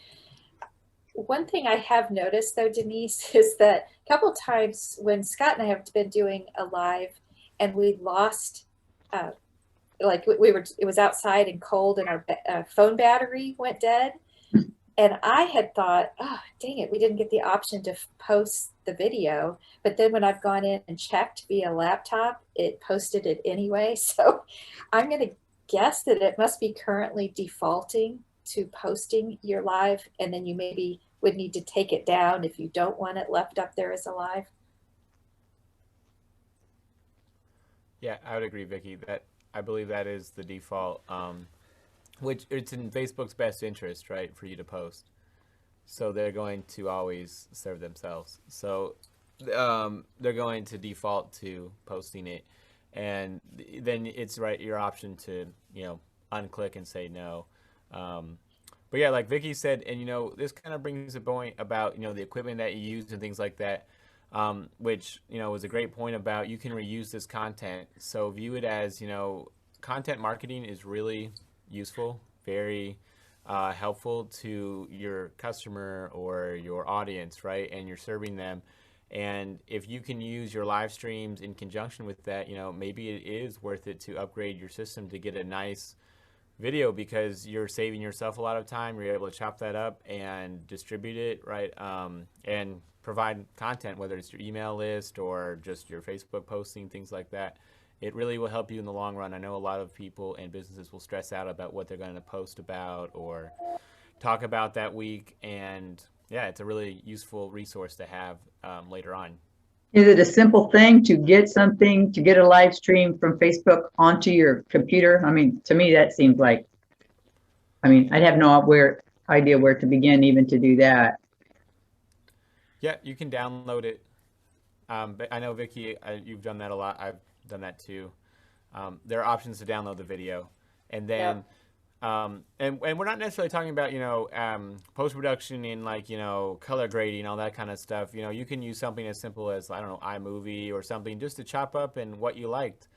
One thing I have noticed though, Denise, is that a couple times when Scott and I have been doing a live and we lost, like it was outside and cold and our phone battery went dead. And I had thought, oh, dang it, we didn't get the option to post the video. But then when I've gone in and checked via laptop, it posted it anyway. So I'm going to guess that it must be currently defaulting to posting your live. And then you maybe would need to take it down if you don't want it left up there as a live. Yeah, I would agree, Vicki. I believe that is the default. Which it's in Facebook's best interest, right, for you to post. So they're going to always serve themselves. So they're going to default to posting it, and then it's your option to unclick and say no. But yeah, like Vicki said, and this kind of brings a point about the equipment that you use and things like that, which was a great point about you can reuse this content. So view it as content marketing is really useful, very helpful to your customer or your audience, right? And you're serving them. And if you can use your live streams in conjunction with that, maybe it is worth it to upgrade your system to get a nice video, because you're saving yourself a lot of time. You're able to chop that up and distribute it, right? And provide content, whether it's your email list or just your Facebook posting, things like that. It really will help you in the long run. I know a lot of people and businesses will stress out about what they're going to post about or talk about that week. And yeah, it's a really useful resource to have later on. Is it a simple thing to get a live stream from Facebook onto your computer? I mean, to me, that seems like, I'd have no idea where to begin even to do that. Yeah, you can download it. But I know, Vicki, you've done that a lot. I've done that too. There are options to download the video, and then and we're not necessarily talking about post-production in color grading, all that kind of stuff. You can use something as simple as, I don't know, iMovie or something, just to chop up and what you liked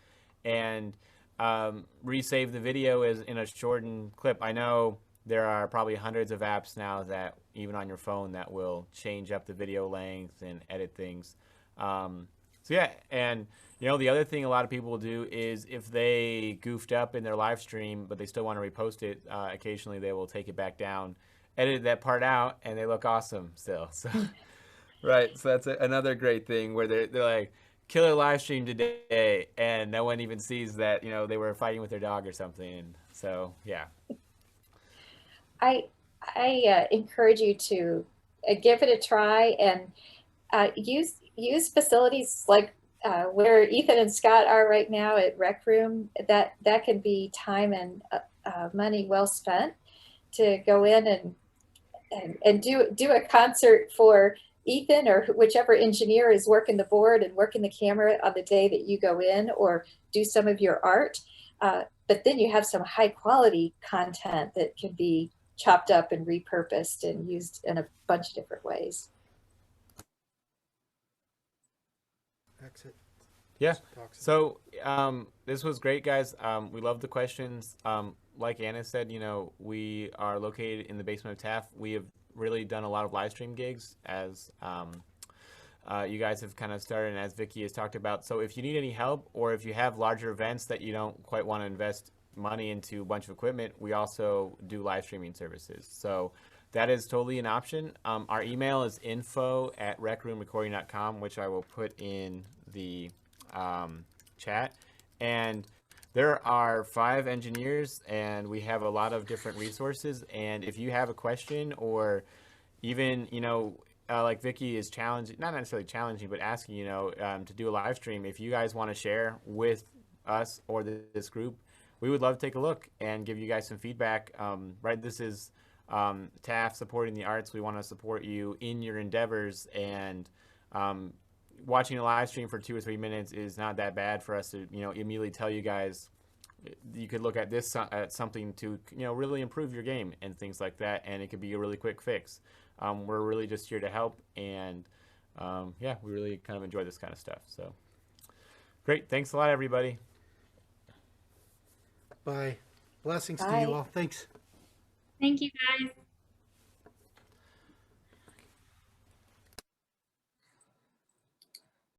and resave the video as in a shortened clip. I know there are probably hundreds of apps now that even on your phone that will change up the video length and edit things. So yeah, and the other thing a lot of people will do is if they goofed up in their live stream, but they still want to repost it, occasionally they will take it back down, edit that part out, and they look awesome still. So, right. So that's another great thing where they're like, killer live stream today, and no one even sees that, they were fighting with their dog or something. So yeah. I encourage you to give it a try and use facilities like where Ethan and Scott are right now at Rec Room. That can be time and money well spent to go in and do a concert for Ethan or whichever engineer is working the board and working the camera on the day that you go in, or do some of your art. But then you have some high quality content that can be chopped up and repurposed and used in a bunch of different ways. Exit. Yeah. So this was great, guys. We love the questions. Like Anna said, we are located in the basement of Taft. We have really done a lot of live stream gigs, as you guys have kind of started, and as Vicki has talked about. So if you need any help, or if you have larger events that you don't quite want to invest money into a bunch of equipment, we also do live streaming services. So that is totally an option. Our email is info@recroomrecording.com, which I will put in the chat. And there are 5 engineers, and we have a lot of different resources. And if you have a question, or even, like Vicky is challenging, not necessarily challenging, but asking, to do a live stream, if you guys want to share with us or this group, we would love to take a look and give you guys some feedback. Right, this is TAF supporting the arts. We want to support you in your endeavors, and watching a live stream for 2 or 3 minutes is not that bad for us to, immediately tell you guys, you could look at this at something to, really improve your game and things like that, and it could be a really quick fix. We're really just here to help, and yeah, we really kind of enjoy this kind of stuff. So great. Thanks a lot, everybody. Bye. Blessings to Bye. you all. Thanks. Thank you, guys.